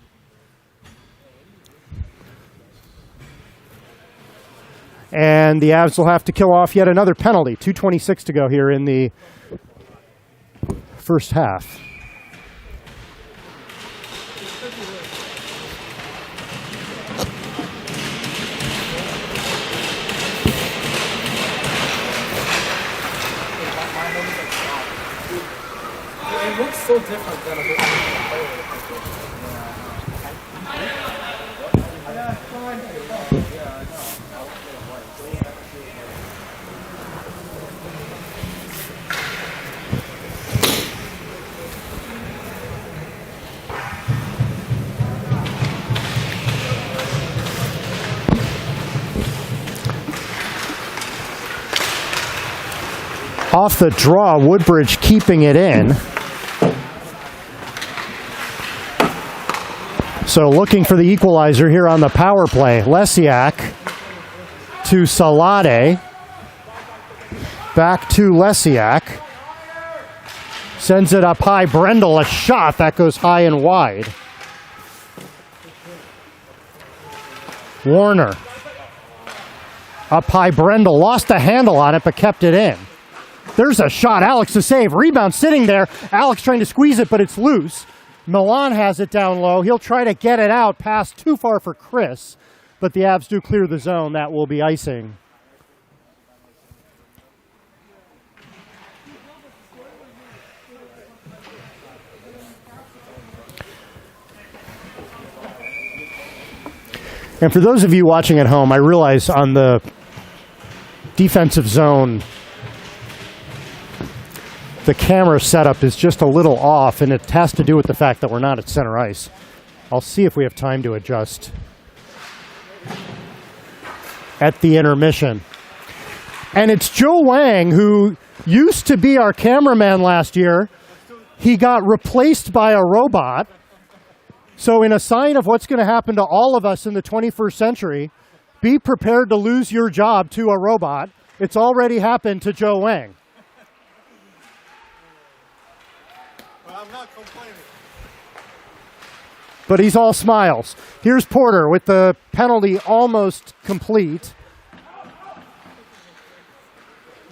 And the Avs will have to kill off yet another penalty. 2:26 to go here in the first half. It looks so different than a Off the draw, Woodbridge keeping it in. So looking for the equalizer here on the power play. Lesiak to Salade. Back to Lesiak. Sends it up high. Brendel, a shot that goes high and wide. Warner. Up high, Brendel. Lost the handle on it, but kept it in. There's a shot. Alex to save. Rebound sitting there. Alex trying to squeeze it, but it's loose. Milan has it down low. He'll try to get it out. Pass too far for Chris. But the Avs do clear the zone. That will be icing. And for those of you watching at home, I realize on the defensive zone, the camera setup is just a little off, and it has to do with the fact that we're not at center ice. I'll see if we have time to adjust at the intermission. And it's Joe Wang, who used to be our cameraman last year. He got replaced by a robot. So in a sign of what's going to happen to all of us in the 21st century, be prepared to lose your job to a robot. It's already happened to Joe Wang. I'm not complaining. But he's all smiles. Here's Porter with the penalty almost complete.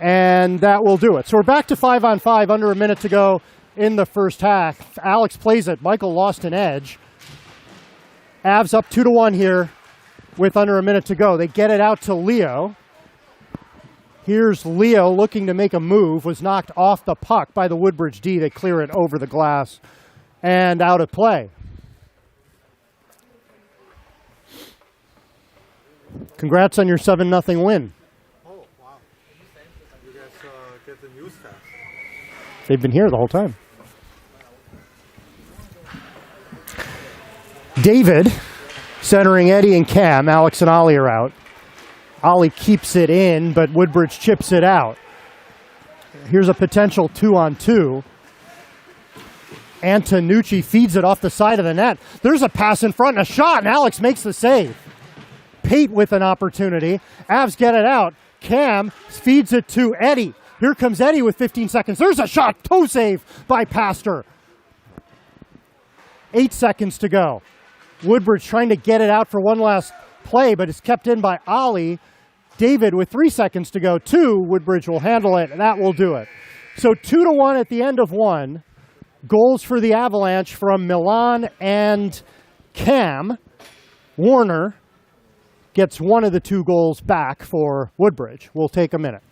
And that will do it. So we're back to 5-on-5, under a minute to go in the first half. Alex plays it. Michael lost an edge. Avs up 2-1 here with under a minute to go. They get it out to Leo. Here's Leo looking to make a move. Was knocked off the puck by the Woodbridge D. They clear it over the glass and out of play. Congrats on your 7-0 win. Oh, wow. You guys get the newscast. They've been here the whole time. David centering Eddie and Cam. Alex and Ollie are out. Ollie keeps it in, but Woodbridge chips it out. Here's a potential 2-on-2. Antonucci feeds it off the side of the net. There's a pass in front and a shot, and Alex makes the save. Pate with an opportunity. Avs get it out. Cam feeds it to Eddie. Here comes Eddie with 15 seconds. There's a shot. Toe save by Pastor. 8 seconds to go. Woodbridge trying to get it out for one last play, but it's kept in by Ollie. David with 3 seconds to go. 2. Woodbridge will handle it, and that will do it. So 2-1 at the end of 1. Goals for the Avalanche from Milan and Cam. Warner gets one of the 2 goals back for Woodbridge. We'll take a minute.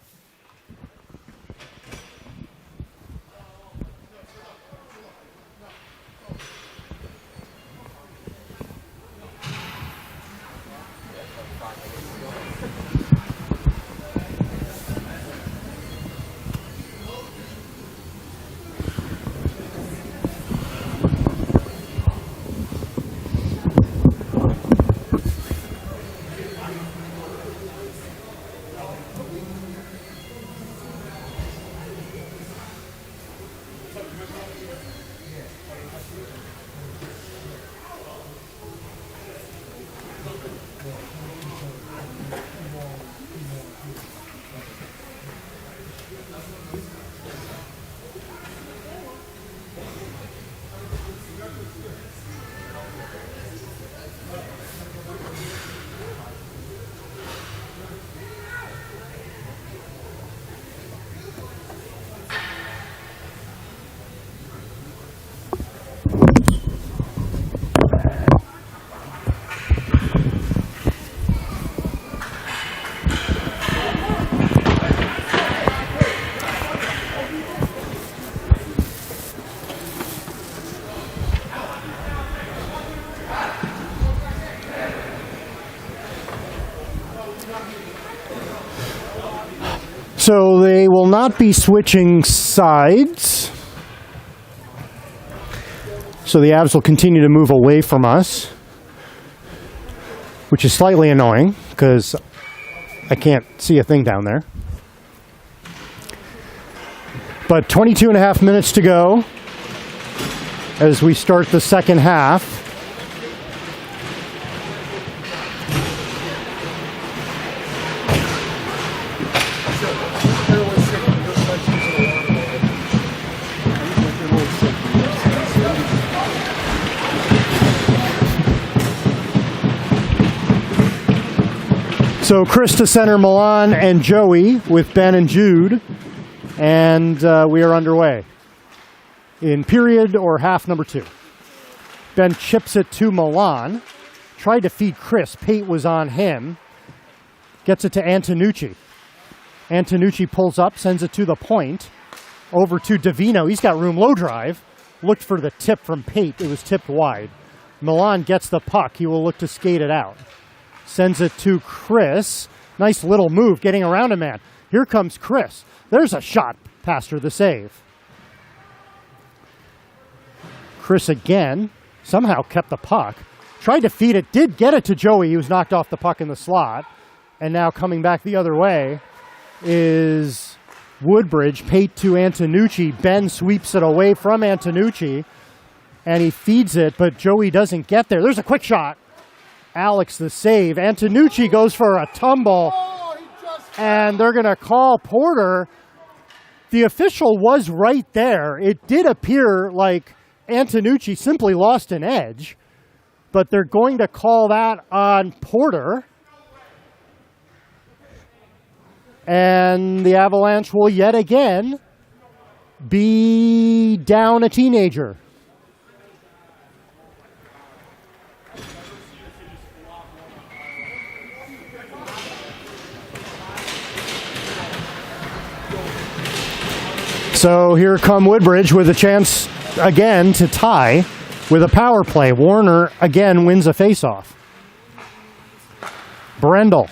So they will not be switching sides. So the Avs will continue to move away from us, which is slightly annoying because I can't see a thing down there. But 22 and a half minutes to go as we start the second half. So Chris to center Milan and Joey with Ben and Jude. And we are underway in period or half number 2. Ben chips it to Milan. Tried to feed Chris. Pate was on him. Gets it to Antonucci. Antonucci pulls up, sends it to the point. Over to Davino. He's got room, low drive. Looked for the tip from Pate. It was tipped wide. Milan gets the puck. He will look to skate it out. Sends it to Chris. Nice little move, getting around a man. Here comes Chris. There's a shot. Pastor the save. Chris again. Somehow kept the puck. Tried to feed it. Did get it to Joey. He was knocked off the puck in the slot. And now coming back the other way is Woodbridge. Pate to Antonucci. Ben sweeps it away from Antonucci. And he feeds it, but Joey doesn't get there. There's a quick shot. Alex the save. Antonucci goes for a tumble, and they're going to call Porter. The official was right there. It did appear like Antonucci simply lost an edge, but they're going to call that on Porter. And the Avalanche will yet again be down a teenager. So here come Woodbridge with a chance again to tie with a power play. Warner again wins a faceoff. Brendel.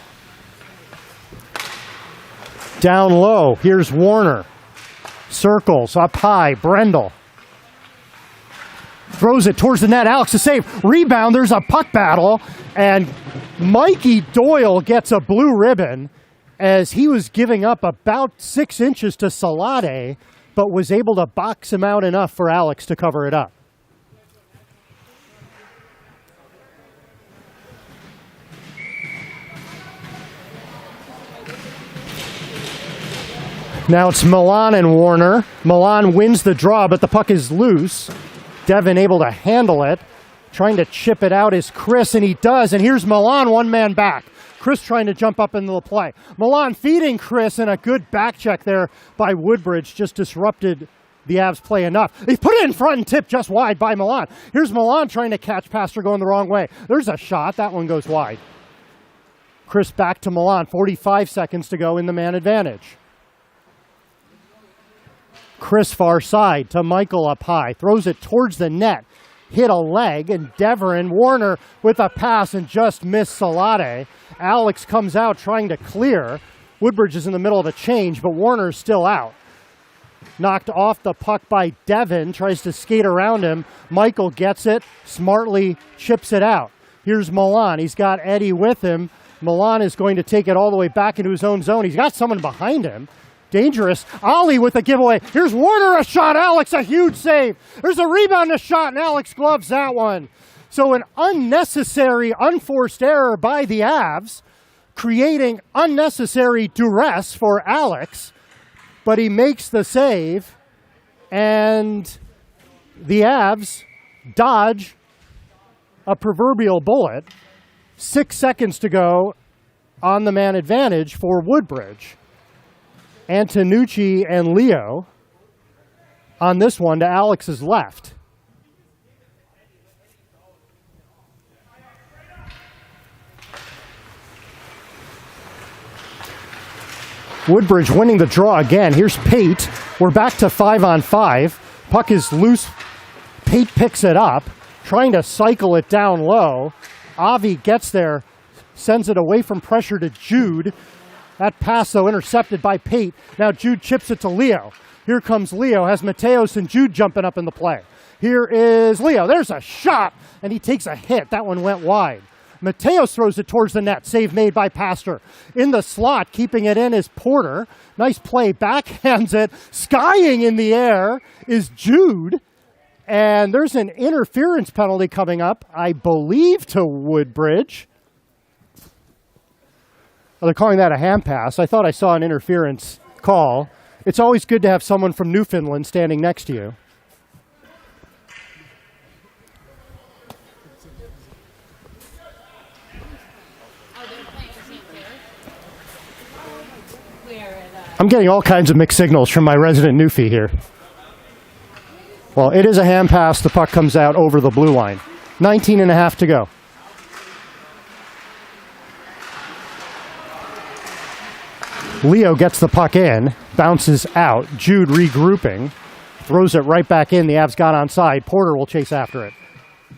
Down low. Here's Warner. Circles up high. Brendel. Throws it towards the net. Alex to save. Rebound. There's a puck battle. And Mikey Doyle gets a blue ribbon as he was giving up about 6 inches to Salade. but was able to box him out enough for Alex to cover it up. Now it's Milan and Warner. Milan wins the draw, but the puck is loose. Devin able to handle it. Trying to chip it out is Chris, and he does. And here's Milan, one man back. Chris trying to jump up into the play. Milan feeding Chris, and a good back check there by Woodbridge just disrupted the Avs play enough. He put it in front and tipped just wide by Milan. Here's Milan trying to catch Pastor going the wrong way. There's a shot. That one goes wide. Chris back to Milan. 45 seconds to go in the man advantage. Chris far side to Michael up high. Throws it towards the net. Hit a leg, and Deverin Warner with a pass and just missed Salade. Alex comes out trying to clear. Woodbridge is in the middle of a change, but Warner's still out. Knocked off the puck by Devin. Tries to skate around him. Michael gets it. Smartly chips it out. Here's Milan. He's got Eddie with him. Milan is going to take it all the way back into his own zone. He's got someone behind him. Dangerous. Ollie with a giveaway. Here's Warner, a shot. Alex, a huge save. There's a rebound, a shot, and Alex gloves that one. So an unnecessary, unforced error by the Avs, creating unnecessary duress for Alex, but he makes the save, and the Avs dodge a proverbial bullet. 6 seconds to go on the man advantage for Woodbridge. Antonucci and Leo on this one to Alex's left. Woodbridge winning the draw again. Here's Pate. We're back to 5-on-5. Puck is loose. Pate picks it up, trying to cycle it down low. Avi gets there, sends it away from pressure to Jude. That pass, though, intercepted by Pate. Now Jude chips it to Leo. Here comes Leo, has Mateos and Jude jumping up in the play. Here is Leo. There's a shot, and he takes a hit. That one went wide. Mateos throws it towards the net. Save made by Pastor. In the slot, keeping it in is Porter. Nice play. Backhands it. Skying in the air is Jude. And there's an interference penalty coming up, I believe, to Woodbridge. Well, they're calling that a hand pass. I thought I saw an interference call. It's always good to have someone from Newfoundland standing next to you. I'm getting all kinds of mixed signals from my resident Newfie here. Well, it is a hand pass. The puck comes out over the blue line. 19.5 to go. Leo gets the puck in, bounces out. Jude regrouping, throws it right back in. The Avs got onside. Porter will chase after it.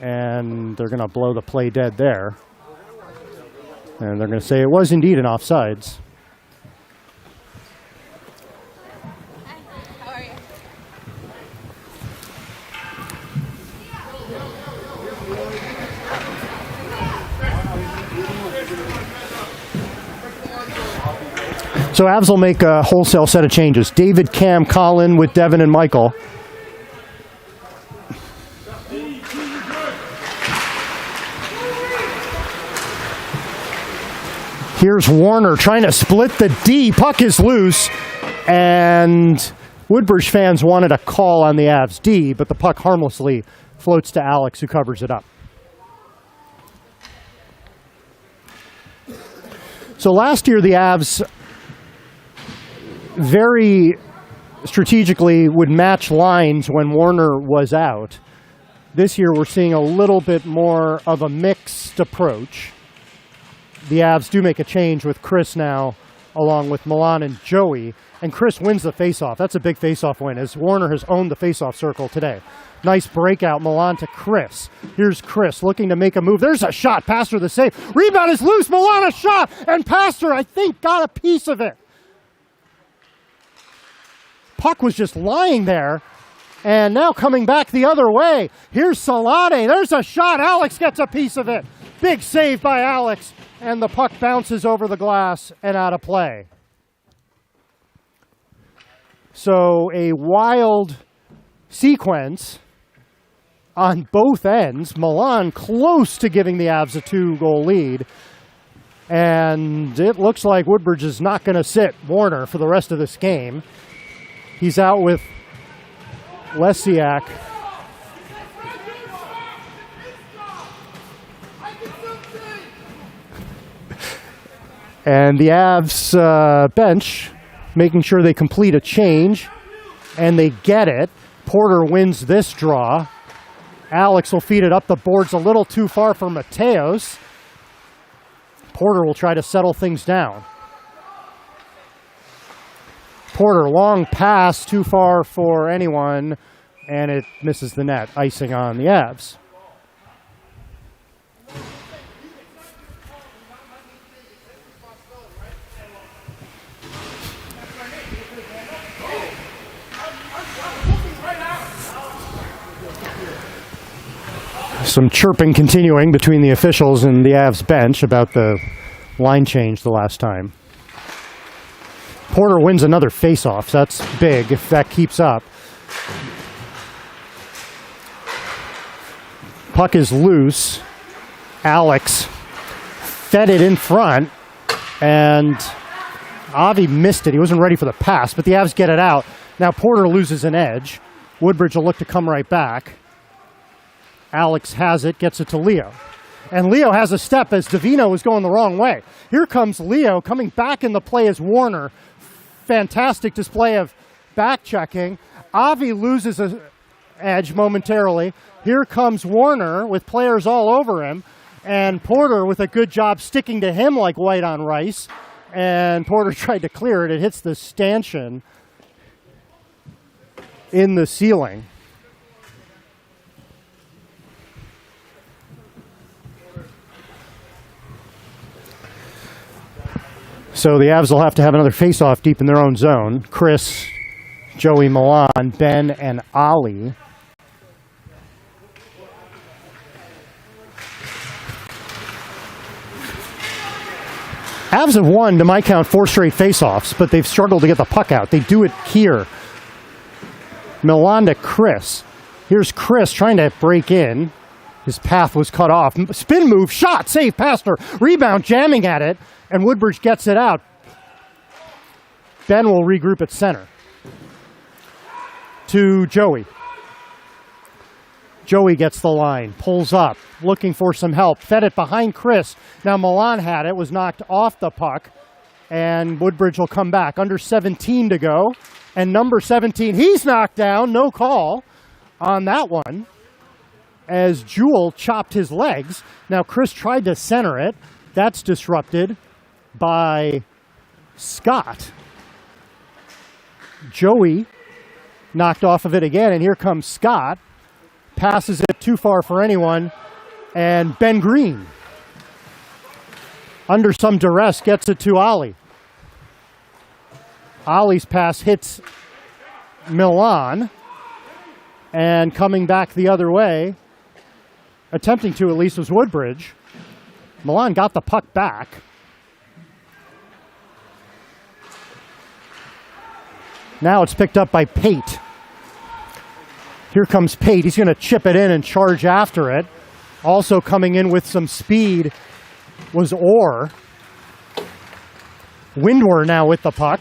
And they're going to blow the play dead there. And they're going to say it was indeed an offsides. Hi, how are you? So Avs will make a wholesale set of changes. David, Cam, Colin with Devin and Michael. Here's Warner trying to split the D. Puck is loose. And Woodbridge fans wanted a call on the Avs D, but the puck harmlessly floats to Alex, who covers it up. So last year, the Avs very strategically would match lines when Warner was out. This year, we're seeing a little bit more of a mixed approach. The Avs do make a change with Chris now, along with Milan and Joey, and Chris wins the faceoff. That's a big faceoff win, as Warner has owned the faceoff circle today. Nice breakout, Milan to Chris. Here's Chris looking to make a move. There's a shot. Pastor the save. Rebound is loose. Milan a shot, and Pastor, I think, got a piece of it. Puck was just lying there, and now coming back the other way. Here's Salade. There's a shot. Alex gets a piece of it. Big save by Alex, and the puck bounces over the glass and out of play. So a wild sequence on both ends. Milan close to giving the Avs a 2-goal lead. And it looks like Woodbridge is not going to sit Warner for the rest of this game. He's out with Lesiak. And the Avs bench making sure they complete a change. And they get it. Porter wins this draw. Alex will feed it up the boards a little too far for Mateos. Porter will try to settle things down. Porter, long pass, too far for anyone, and it misses the net, icing on the Avs. Some chirping continuing between the officials and the Avs bench about the line change the last time. Porter wins another faceoff. So that's big if that keeps up. Puck is loose. Alex fed it in front, and Avi missed it. He wasn't ready for the pass, but the Avs get it out. Now Porter loses an edge. Woodbridge will look to come right back. Alex has it, gets it to Leo. And Leo has a step as Davino is going the wrong way. Here comes Leo coming back in the play as Warner. Fantastic display of back checking. Avi loses an edge momentarily. Here comes Warner with players all over him. And Porter with a good job sticking to him like white on rice. And Porter tried to clear it. It hits the stanchion in the ceiling. So the Avs will have to have another face-off deep in their own zone. Chris, Joey Milan, Ben, and Ali. Avs have won, to my count, 4 straight face-offs, but they've struggled to get the puck out. They do it here. Milan to Chris. Here's Chris trying to break in. His path was cut off. Spin move, shot, save, passer, rebound, jamming at it. And Woodbridge gets it out. Ben will regroup at center. To Joey. Joey gets the line, pulls up, looking for some help. Fed it behind Chris. Now Milan had it, was knocked off the puck. And Woodbridge will come back. Under 17 to go. And number 17, he's knocked down. No call on that one. As Jewell chopped his legs. Now Chris tried to center it. That's disrupted by Scott. Joey knocked off of it again, and here comes Scott. Passes it too far for anyone, and Ben Green, under some duress, gets it to Ollie. Ollie's pass hits Milan, and coming back the other way, attempting to at least, was Woodbridge. Milan got the puck back. Now it's picked up by Pate. Here comes Pate. He's going to chip it in and charge after it. Also coming in with some speed was Orr. Windwer now with the puck.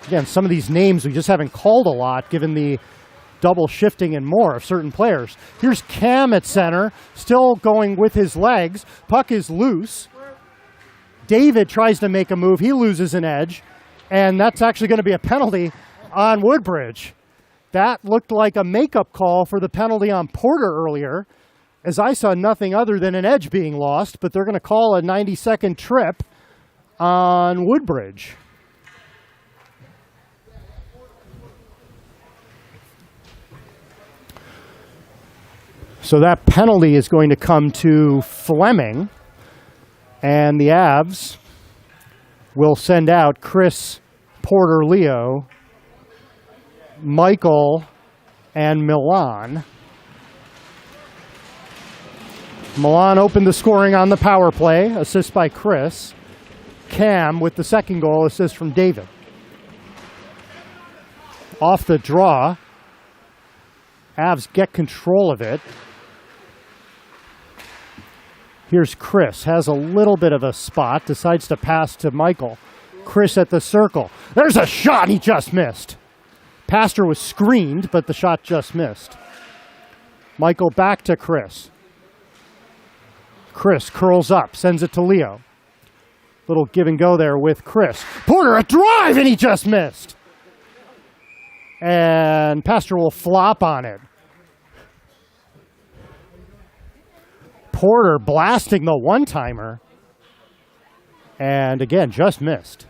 Again, some of these names we just haven't called a lot given the double shifting and more of certain players. Here's Cam at center, still going with his legs. Puck is loose. David tries to make a move. He loses an edge. And that's actually going to be a penalty on Woodbridge. That looked like a makeup call for the penalty on Porter earlier, as I saw nothing other than an edge being lost, but they're going to call a 90-second trip on Woodbridge. So that penalty is going to come to Fleming, and the Avs will send out Chris, Porter, Leo, Michael, and Milan. Milan opened the scoring on the power play, assist by Chris. Cam with the second goal, assist from David. off the draw. Avs get control of it. Here's Chris, has a little bit of a spot, decides to pass to Michael. Chris at the circle. There's a shot, he just missed. Pastor was screened, but the shot just missed. Michael back to Chris. Chris curls up, sends it to Leo. Little give and go there with Chris. Porter, a drive, and he just missed. And Pastor will flop on it. Porter blasting the one-timer. And again, just missed.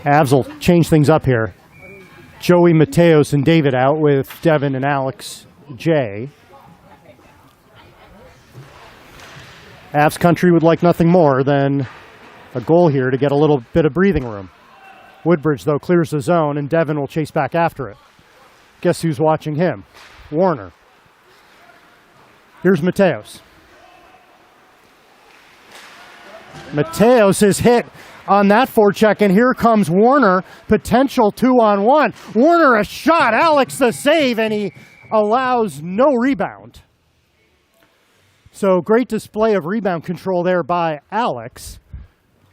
Avs will change things up here. Joey, Mateos, and David out with Devin and Alex J. Avs country would like nothing more than a goal here to get a little bit of breathing room. Woodbridge, though, clears the zone, and Devin will chase back after it. Guess who's watching him? Warner. Here's Mateos. Mateos is hit on that forecheck, and here comes Warner. Potential 2-on-1. Warner a shot. Alex the save, and he allows no rebound. So great display of rebound control there by Alex,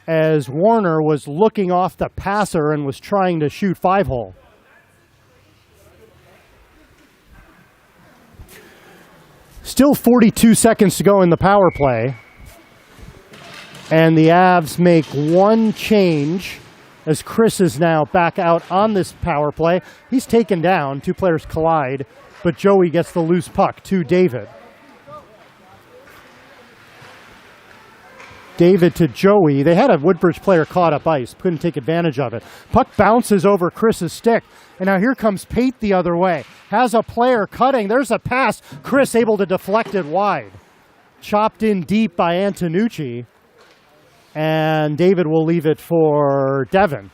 as Warner was looking off the passer and was trying to shoot 5-hole. Still 42 seconds to go in the power play. And the Avs make one change as Chris is now back out on this power play. He's taken down. Two players collide, but Joey gets the loose puck to David. David to Joey. They had a Woodbridge player caught up ice. Couldn't take advantage of it. Puck bounces over Chris's stick. And now here comes Pate the other way. Has a player cutting. There's a pass. Chris able to deflect it wide. Chopped in deep by Antonucci. And David will leave it for Devin.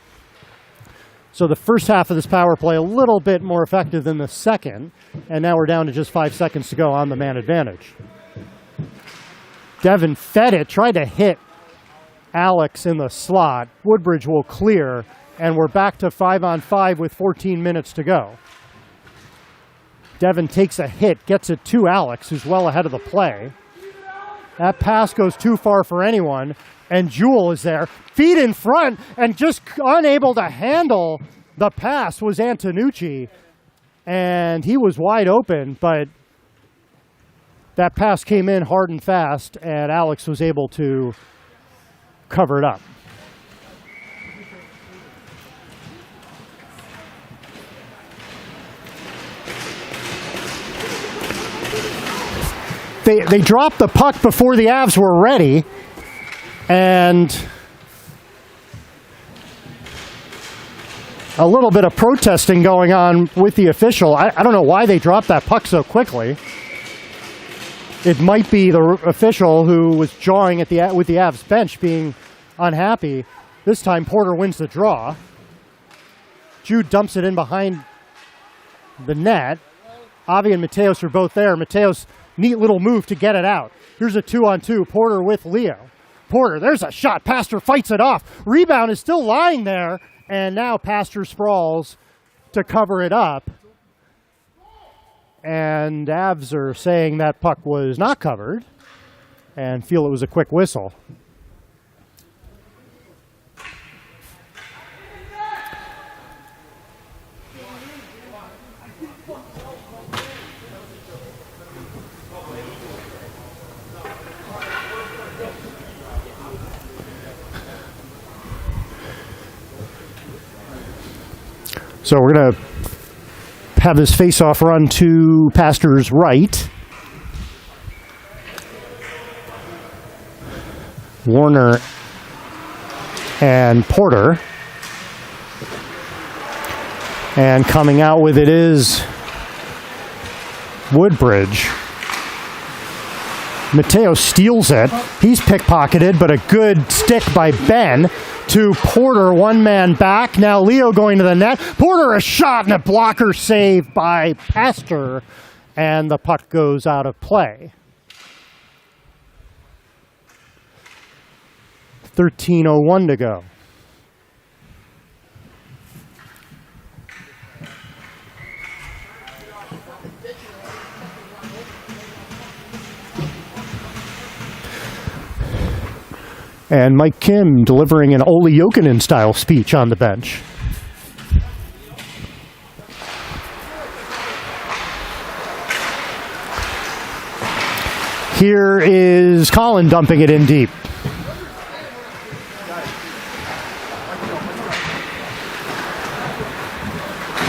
So the first half of this power play a little bit more effective than the second. And now we're down to just 5 seconds to go on the man advantage. Devin fed it, tried to hit Alex in the slot. Woodbridge will clear, and we're back to 5-on-5 with 14 minutes to go. Devin takes a hit, gets it to Alex, who's well ahead of the play. That pass goes too far for anyone, and Jewell is there. Feet in front, and just unable to handle the pass was Antonucci. And he was wide open, but that pass came in hard and fast, and Alex was able to cover it up. They dropped the puck before the Avs were ready, and a little bit of protesting going on with the official. I don't know why they dropped that puck so quickly. It might be the official who was jawing at with the Avs bench being unhappy. This time Porter wins the draw. Jude dumps it in behind the net. Avi and Mateos are both there. Mateos, neat little move to get it out. Here's a 2-on-2. Porter with Leo. Porter, there's a shot. Pastor fights it off. Rebound is still lying there. And now Pastor sprawls to cover it up. And Avs are saying that puck was not covered and feel it was a quick whistle. So we're going to have this face-off run to Pastor's right. Warner and Porter. And coming out with it is Woodbridge. Mateo steals it. He's pickpocketed, but a good stick by Ben to Porter, one man back. Now Leo going to the net. Porter a shot and a blocker save by Pastor, and the puck goes out of play. 13:01 to go. And Mike Kim delivering an Olli Jokinen-style speech on the bench. Here is Colin dumping it in deep.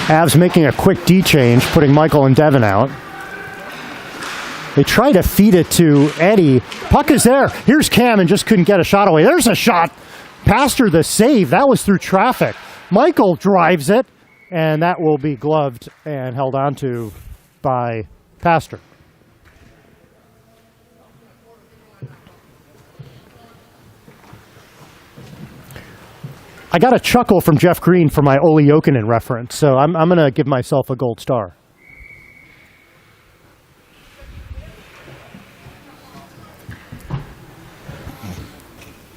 Avs making a quick D change, putting Michael and Devin out. They try to feed it to Eddie. Puck is there. Here's Cam and just couldn't get a shot away. There's a shot. Pastor the save. That was through traffic. Michael drives it, and that will be gloved and held onto by Pastor. I got a chuckle from Jeff Green for my Olli Jokinen reference, so I'm going to give myself a gold star.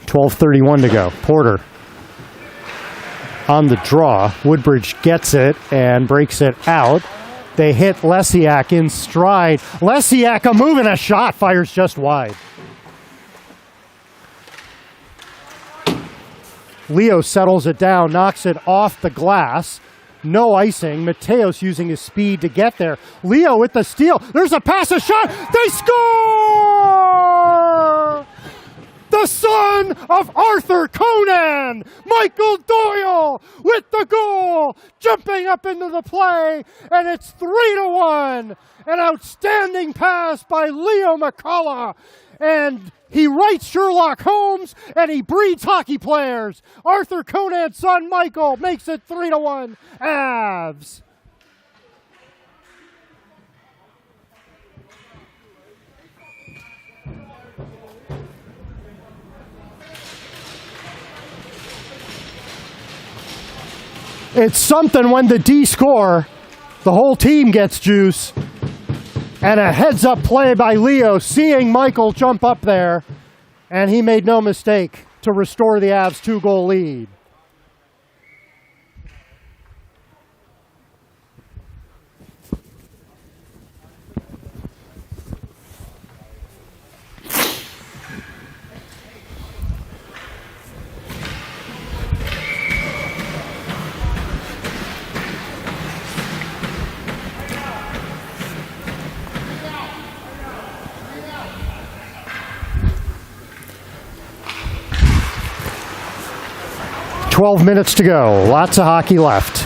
.12:31 to go. Porter on the draw. Woodbridge gets it and breaks it out. They hit Lesiak in stride. Lesiak, a move and a shot, fires just wide. Leo settles it down, knocks it off the glass. No icing. Mateos using his speed to get there. Leo with the steal. There's a pass, a shot. They score! The son of Arthur Conan, Michael Doyle with the goal, jumping up into the play, and it's 3-1. An outstanding pass by Leo McCullough, and he writes Sherlock Holmes, and he breeds hockey players. Arthur Conan's son, Michael, makes it 3-1. Avs. It's something when the D score, the whole team gets juice. And a heads-up play by Leo, seeing Michael jump up there. And he made no mistake to restore the Avs' 2-goal lead. .12 minutes to go. Lots of hockey left.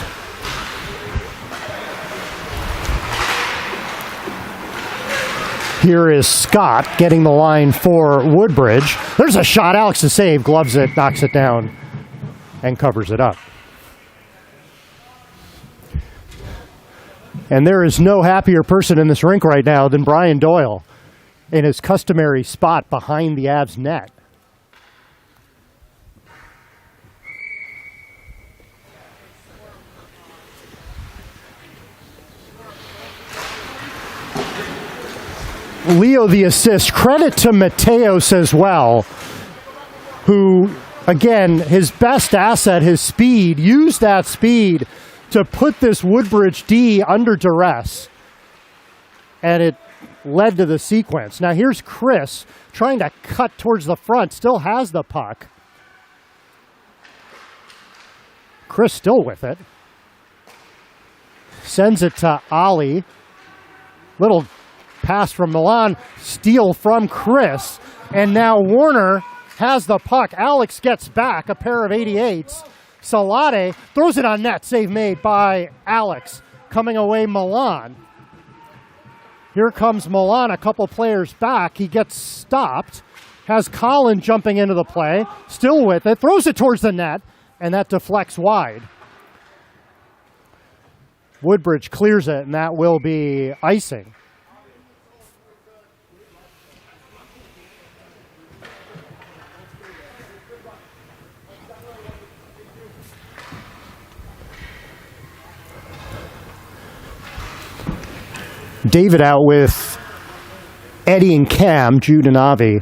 Here is Scott getting the line for Woodbridge. There's a shot. Alex to save. Gloves it, knocks it down, and covers it up. And there is no happier person in this rink right now than Brian Doyle in his customary spot behind the Avs net. Leo the assist. Credit to Mateos as well, who, again, his best asset, his speed, used that speed to put this Woodbridge D under duress. And it led to the sequence. Now here's Chris trying to cut towards the front, still has the puck. Chris still with it. Sends it to Ollie. Little pass from Milan, steal from Chris, and now Warner has the puck. Alex gets back a pair of 88s. Salate throws it on net, save made by Alex. Coming away Milan. Here comes Milan, a couple players back. He gets stopped, has Colin jumping into the play, still with it, throws it towards the net, and that deflects wide. Woodbridge clears it, and that will be icing. David out with Eddie and Cam. Jude and Avi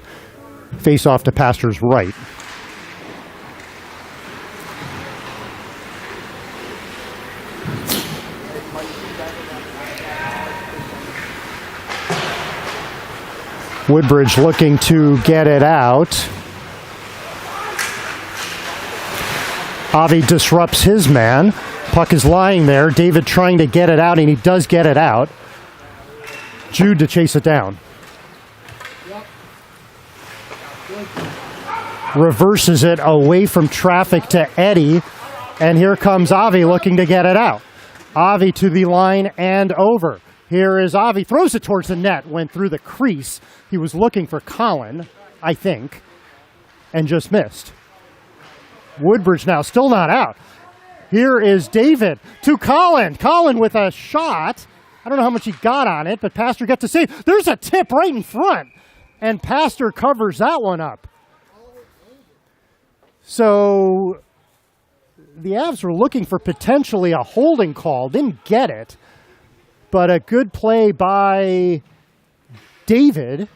face off to Pastor's right. Woodbridge looking to get it out. Avi disrupts his man. Puck is lying there. David trying to get it out, and he does get it out. Jude to chase it down. Reverses it away from traffic to Eddie, and here comes Avi looking to get it out. Avi to the line and over. Here is Avi, throws it towards the net, went through the crease. He was looking for Colin, I think, and just missed. Woodbridge now still not out. Here is David to Colin. Colin with a shot. I don't know how much he got on it, but Pastor gets a save. There's a tip right in front, and Pastor covers that one up. So the Avs were looking for potentially a holding call, didn't get it, but a good play by David,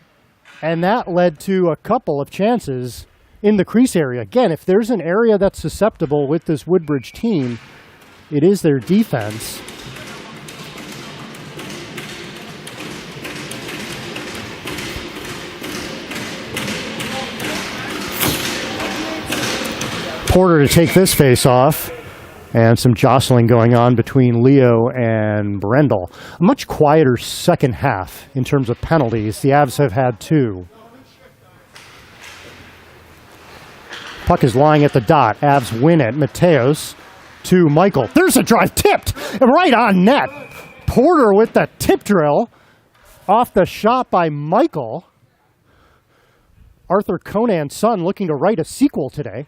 and that led to a couple of chances in the crease area. Again, if there's an area that's susceptible with this Woodbridge team, it is their defense. Porter to take this face off, and some jostling going on between Leo and Brendel. A much quieter second half in terms of penalties. The Avs have had 2. Puck is lying at the dot. Avs win it. Mateos to Michael. There's a drive tipped right on net. Porter with the tip drill off the shot by Michael. Arthur Conan's son looking to write a sequel today.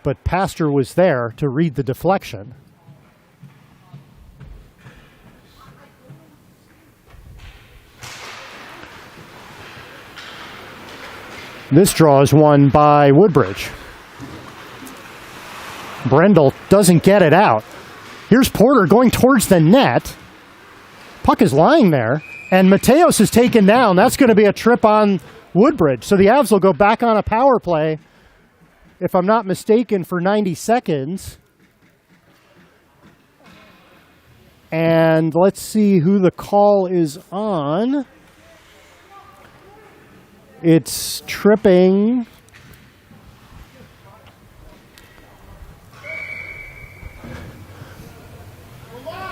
But Pastor was there to read the deflection. This draw is won by Woodbridge. Brendel doesn't get it out. Here's Porter going towards the net. Puck is lying there, and Mateos is taken down. That's going to be a trip on Woodbridge. So the Avs will go back on a power play, if I'm not mistaken, for 90 seconds. And let's see who the call is on. It's tripping.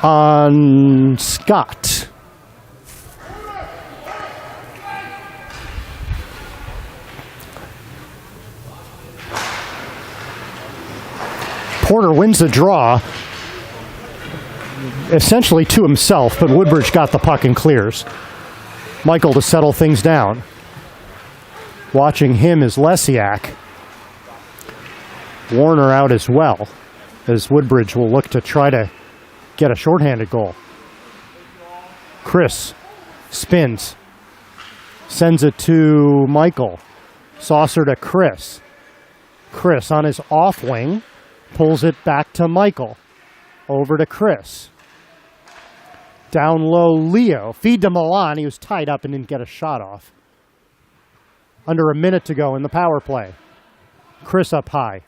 On Scott. Porter wins the draw, essentially to himself, but Woodbridge got the puck and clears. Michael to settle things down. Watching him is Lesiak. Warner out as well, as Woodbridge will look to try to get a shorthanded goal. Chris spins, sends it to Michael. Saucer to Chris. Chris on his off wing. Pulls it back to Michael. Over to Chris. Down low, Leo. Feed to Milan. He was tied up and didn't get a shot off. Under a minute to go in the power play. Chris up high.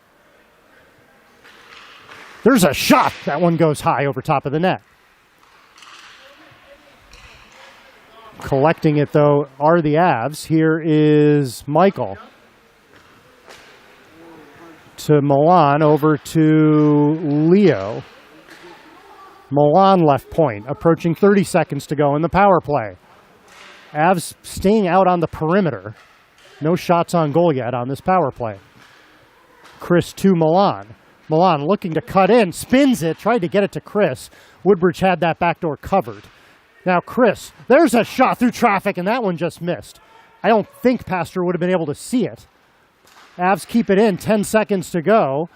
There's a shot. That one goes high over top of the net. Collecting it, though, are the Avs. Here is Michael. To Milan, over to Leo. Milan left point, approaching 30 seconds to go in the power play. Avs staying out on the perimeter. No shots on goal yet on this power play. Chris to Milan. Milan looking to cut in, spins it, tried to get it to Chris. Woodbridge had that backdoor covered. Now Chris, there's a shot through traffic, and that one just missed. I don't think Pastor would have been able to see it. Avs keep it in, 10 seconds to go.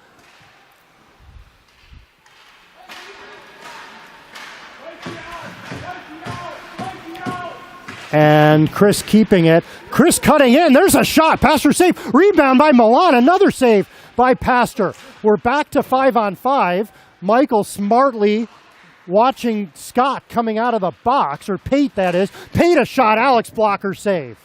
And Chris keeping it. Chris cutting in. There's a shot. Pastor save. Rebound by Milan. Another save by Pastor. We're back to 5-on-5. Michael smartly watching Scott coming out of the box, or Pate that is. Pate a shot. Alex blocker save.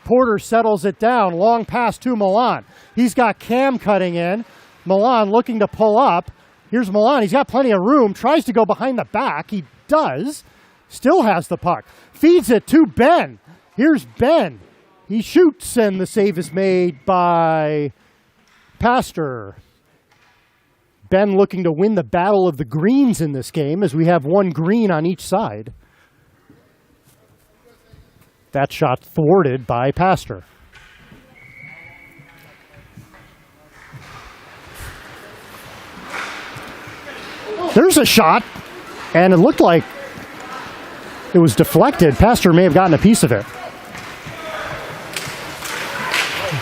Porter settles it down. Long pass to Milan. He's got Cam cutting in. Milan looking to pull up. Here's Milan. He's got plenty of room. Tries to go behind the back. He does. Still has the puck. Feeds it to Ben. Here's Ben. He shoots, and the save is made by Pastor. Ben looking to win the battle of the greens in this game, as we have one green on each side. That shot thwarted by Pastor. There's a shot, and it looked like it was deflected. Pastor may have gotten a piece of it.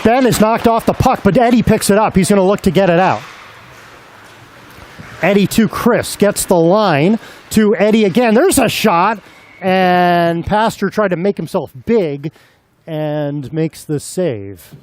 Ben is knocked off the puck, but Eddie picks it up. He's going to look to get it out. Eddie to Chris. Gets the line to Eddie again. There's a shot, and Pastor tried to make himself big and makes the save.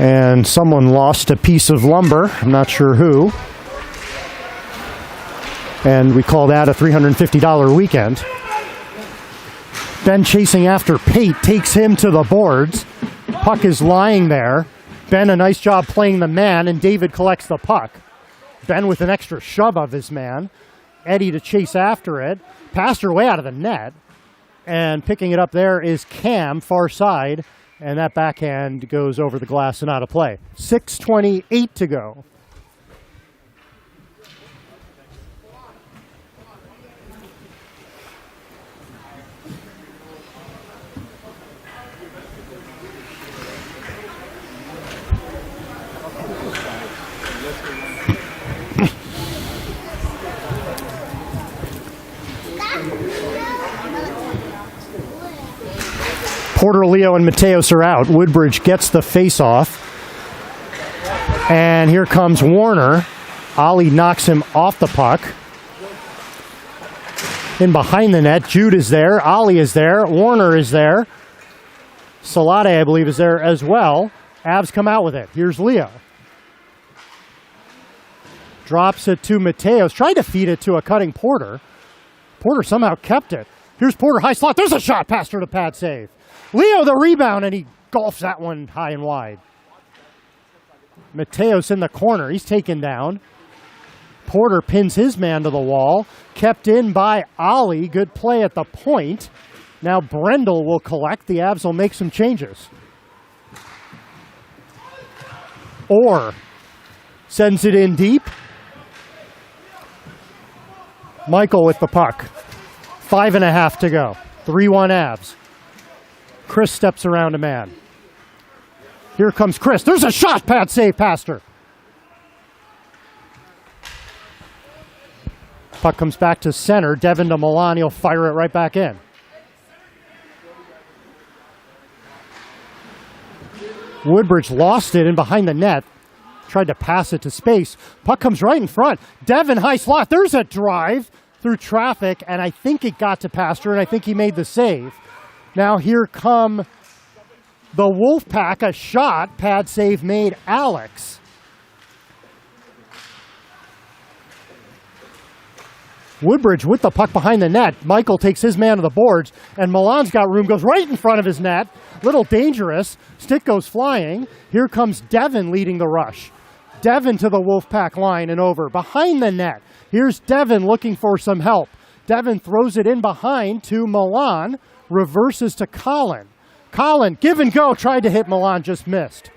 And someone lost a piece of lumber. I'm not sure who. And we call that a $350 weekend. Ben chasing after Pate, takes him to the boards. Puck is lying there. Ben, a nice job playing the man, and David collects the puck. Ben with an extra shove of his man. Eddie to chase after it. Pastor way out of the net. And picking it up there is Cam, far side. And that backhand goes over the glass and out of play. 6:28 to go. Porter, Leo, and Mateos are out. Woodbridge gets the face-off. And here comes Warner. Ollie knocks him off the puck. In behind the net, Jude is there. Ollie is there. Warner is there. Salade, I believe, is there as well. Avs come out with it. Here's Leo. Drops it to Mateos. Tried to feed it to a cutting Porter. Porter somehow kept it. Here's Porter, high slot. There's a shot. Pastor to pad save. Leo the rebound, and he golfs that one high and wide. Mateos in the corner. He's taken down. Porter pins his man to the wall. Kept in by Ollie. Good play at the point. Now Brendel will collect. The Avs will make some changes. Orr sends it in deep. Michael with the puck. 5.5 to go. 3-1 Avs. Chris steps around a man. Here comes Chris. There's a shot. Pad save, Pastor. Puck comes back to center. Devin to Milan. He'll fire it right back in. Woodbridge lost it in behind the net. Tried to pass it to space. Puck comes right in front. Devin, high slot. There's a drive through traffic, and I think it got to Pastor, and I think he made the save. Now here come the Wolfpack, a shot. Pad save made Alex. Woodbridge with the puck behind the net. Michael takes his man to the boards, and Milan's got room, goes right in front of his net. Little dangerous. Stick goes flying. Here comes Devin leading the rush. Devin to the Wolfpack line and over. Behind the net. Here's Devin looking for some help. Devin throws it in behind to Milan. Reverses to Colin. Colin, give and go. Tried to hit Milan, just missed.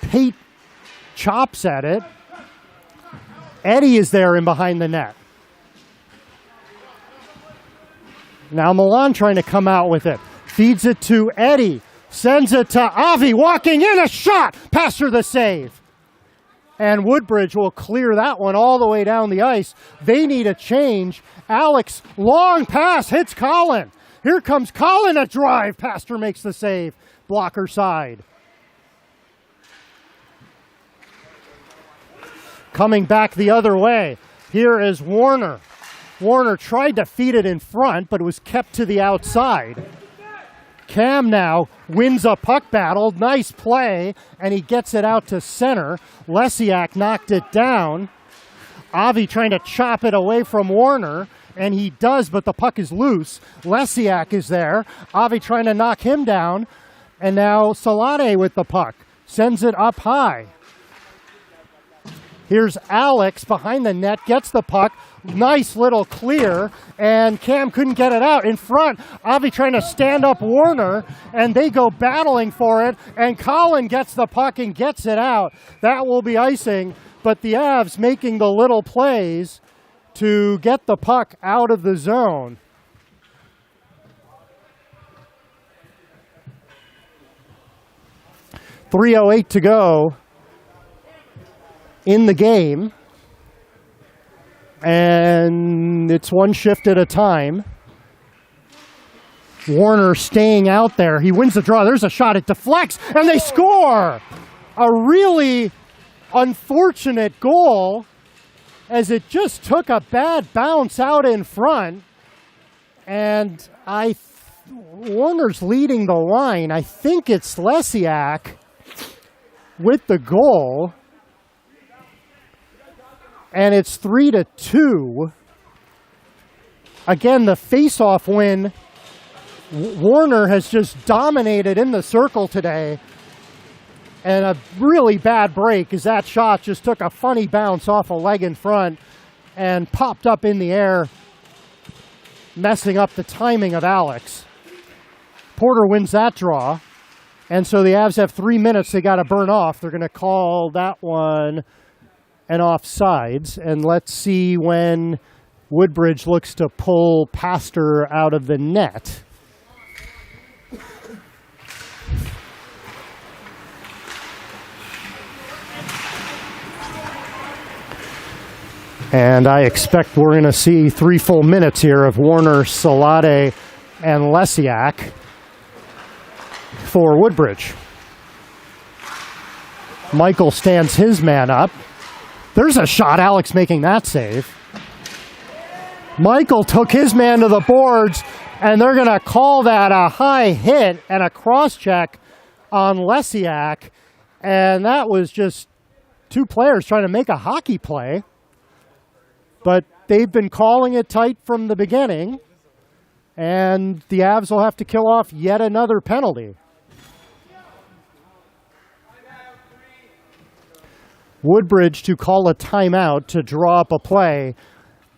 Pate chops at it. Eddie is there in behind the net. Now Milan trying to come out with it. Feeds it to Eddie. Sends it to Avi. Walking in, a shot. Pastor the save. And Woodbridge will clear that one all the way down the ice. They need a change. Alex, long pass, hits Colin. Here comes Colin, a drive. Pastor makes the save. Blocker side. Coming back the other way. Here is Warner. Warner tried to feed it in front, but it was kept to the outside. Cam now wins a puck battle. Nice play, and he gets it out to center. Lesiak knocked it down. Avi trying to chop it away from Warner, and he does, but the puck is loose. Lesiak is there. Avi trying to knock him down, and now Salade with the puck. Sends it up high. Here's Alex behind the net, gets the puck. Nice little clear, and Cam couldn't get it out. In front, Avi trying to stand up Warner, and they go battling for it, and Colin gets the puck and gets it out. That will be icing, but the Avs making the little plays to get the puck out of the zone. .308 to go in the game, and it's one shift at a time. Warner staying out there. He wins the draw. There's a shot. It deflects, and they score! A really unfortunate goal, as it just took a bad bounce out in front, and Warner's leading the line. I think it's Lesiak with the goal, and it's 3-2. Again, the face-off win. Warner has just dominated in the circle today, and a really bad break as that shot just took a funny bounce off a leg in front and popped up in the air, messing up the timing of Alex. Porter wins that draw. And so the Avs have 3 minutes they got to burn off. They're going to call that one an offsides. And let's see when Woodbridge looks to pull Pastor out of the net. And I expect we're going to see 3 full minutes here of Warner, Salade, and Lesiak for Woodbridge. Michael stands his man up. There's a shot, Alex making that save. Michael took his man to the boards, and they're going to call that a high hit and a cross-check on Lesiak. And that was just 2 players trying to make a hockey play. But they've been calling it tight from the beginning, and the Avs will have to kill off yet another penalty. Woodbridge to call a timeout to draw up a play,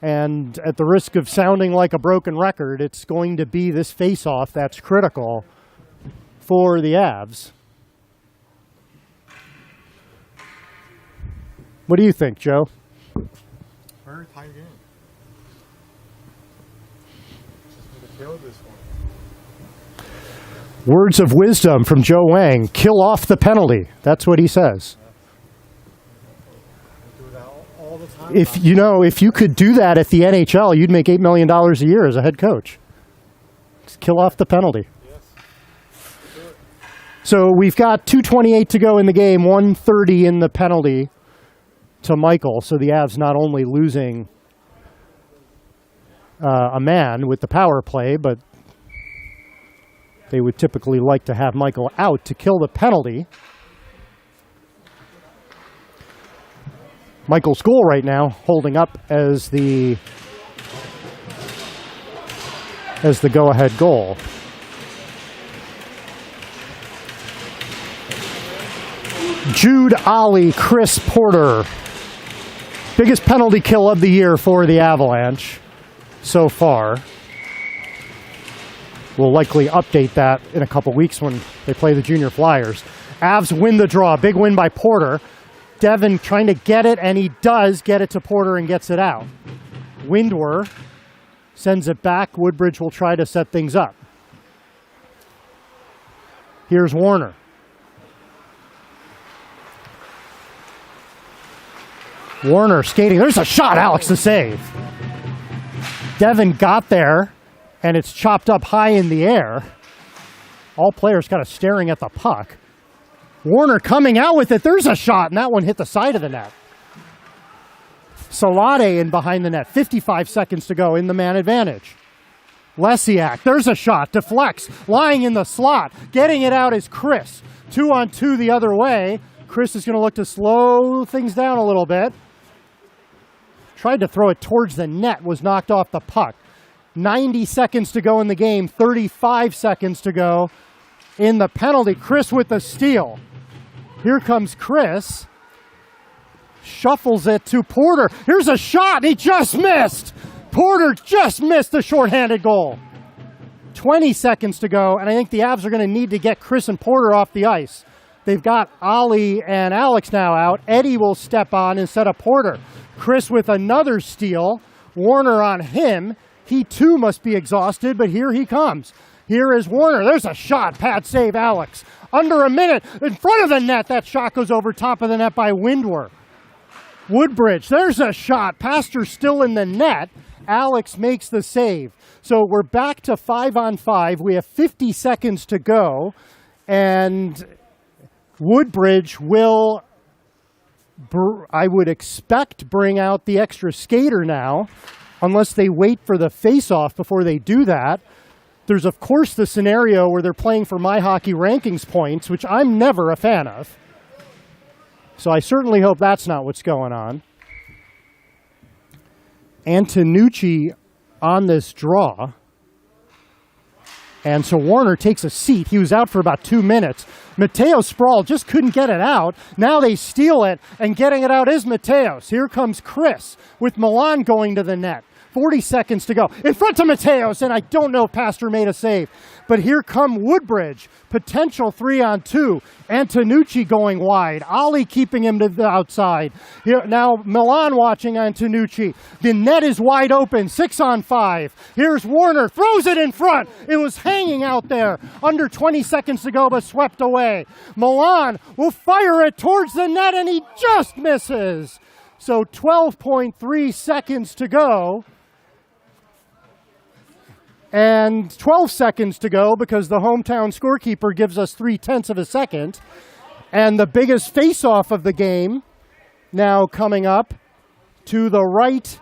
and at the risk of sounding like a broken record, it's going to be this face-off that's critical for the Avs. What do you think, Joe? Very tight game. Just need to kill this one. Words of wisdom from Joe Wang. Kill off the penalty. That's what he says. We do that all the time. If you could do that at the NHL, you'd make $8 million a year as a head coach. Just kill off the penalty. Yes. So we've got 2:28 to go in the game, 1:30 in the penalty to Michael. So the Avs not only losing a man with the power play, but they would typically like to have Michael out to kill the penalty. Michael's goal right now holding up as the go-ahead goal. Jude Ollie, Chris Porter. Biggest penalty kill of the year for the Avalanche so far. We'll likely update that in a couple weeks when they play the Junior Flyers. Avs win the draw. Big win by Porter. Devin trying to get it, and he does get it to Porter and gets it out. Windwer sends it back. Woodbridge will try to set things up. Here's Warner. Warner skating. There's a shot, Alex, the save. Devin got there, and it's chopped up high in the air. All players kind of staring at the puck. Warner coming out with it. There's a shot, and that one hit the side of the net. Salade in behind the net. 55 seconds to go in the man advantage. Lesiak, there's a shot, deflects, lying in the slot. Getting it out is Chris. 2-on-2 the other way. Chris is going to look to slow things down a little bit. Tried to throw it towards the net, was knocked off the puck. 90 seconds to go in the game, 35 seconds to go in the penalty. Chris with the steal. Here comes Chris. Shuffles it to Porter. Here's a shot, he just missed. Porter just missed the shorthanded goal. 20 seconds to go, and I think the Avs are going to need to get Chris and Porter off the ice. They've got Ollie and Alex now out. Eddie will step on instead of Porter. Chris with another steal. Warner on him. He too must be exhausted, but here he comes. Here is Warner. There's a shot. Pad save, Alex. Under a minute. In front of the net. That shot goes over top of the net by Windwer. Woodbridge. There's a shot. Pastor still in the net. Alex makes the save. So we're back to 5-on-5. We have 50 seconds to go. And Woodbridge will, I would expect, bring out the extra skater now, unless they wait for the face-off before they do that. There's, of course, the scenario where they're playing for My Hockey Rankings points, which I'm never a fan of. So I certainly hope that's not what's going on. Antonucci on this draw. And so Warner takes a seat. He was out for about 2 minutes. Mateo Sprawl just couldn't get it out. Now they steal it, and getting it out is Mateos. Here comes Chris with Milan going to the net. 40 seconds to go. In front of Mateos, and I don't know if Pastor made a save. But here come Woodbridge. Potential 3-on-2. Antonucci going wide. Ollie keeping him to the outside. Here, now Milan watching Antonucci. The net is wide open. 6-on-5. Here's Warner. Throws it in front. It was hanging out there. Under 20 seconds to go, but swept away. Milan will fire it towards the net, and he just misses. So 12.3 seconds to go. And 12 seconds to go because the hometown scorekeeper gives us 0.3 of a second. And the biggest face-off of the game now coming up to the right,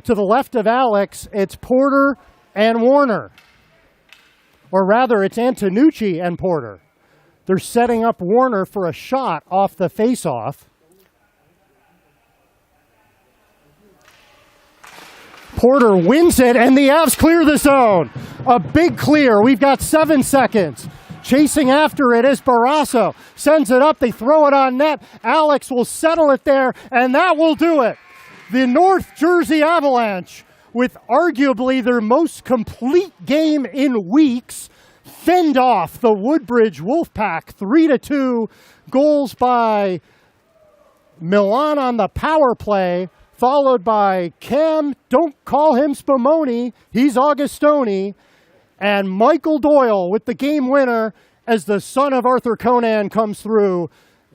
to the left of Alex, it's Porter and Warner. Or rather, it's Antonucci and Porter. They're setting up Warner for a shot off the face-off. Porter wins it, and the Avs clear the zone. A big clear. We've got 7 seconds. Chasing after it is Barrasso. Sends it up. They throw it on net. Alex will settle it there, and that will do it. The North Jersey Avalanche, with arguably their most complete game in weeks, fend off the Woodbridge Wolfpack 3-2. Goals by Milan on the power play, followed by Cam, don't call him Spumoni, he's Augustoni, and Michael Doyle with the game winner as the son of Arthur Conan comes through.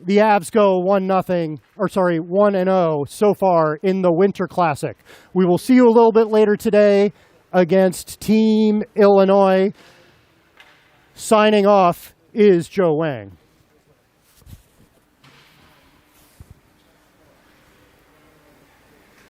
The Avs go 1-0 so far in the Winter Classic. We will see you a little bit later today against Team Illinois. Signing off is Joe Wang.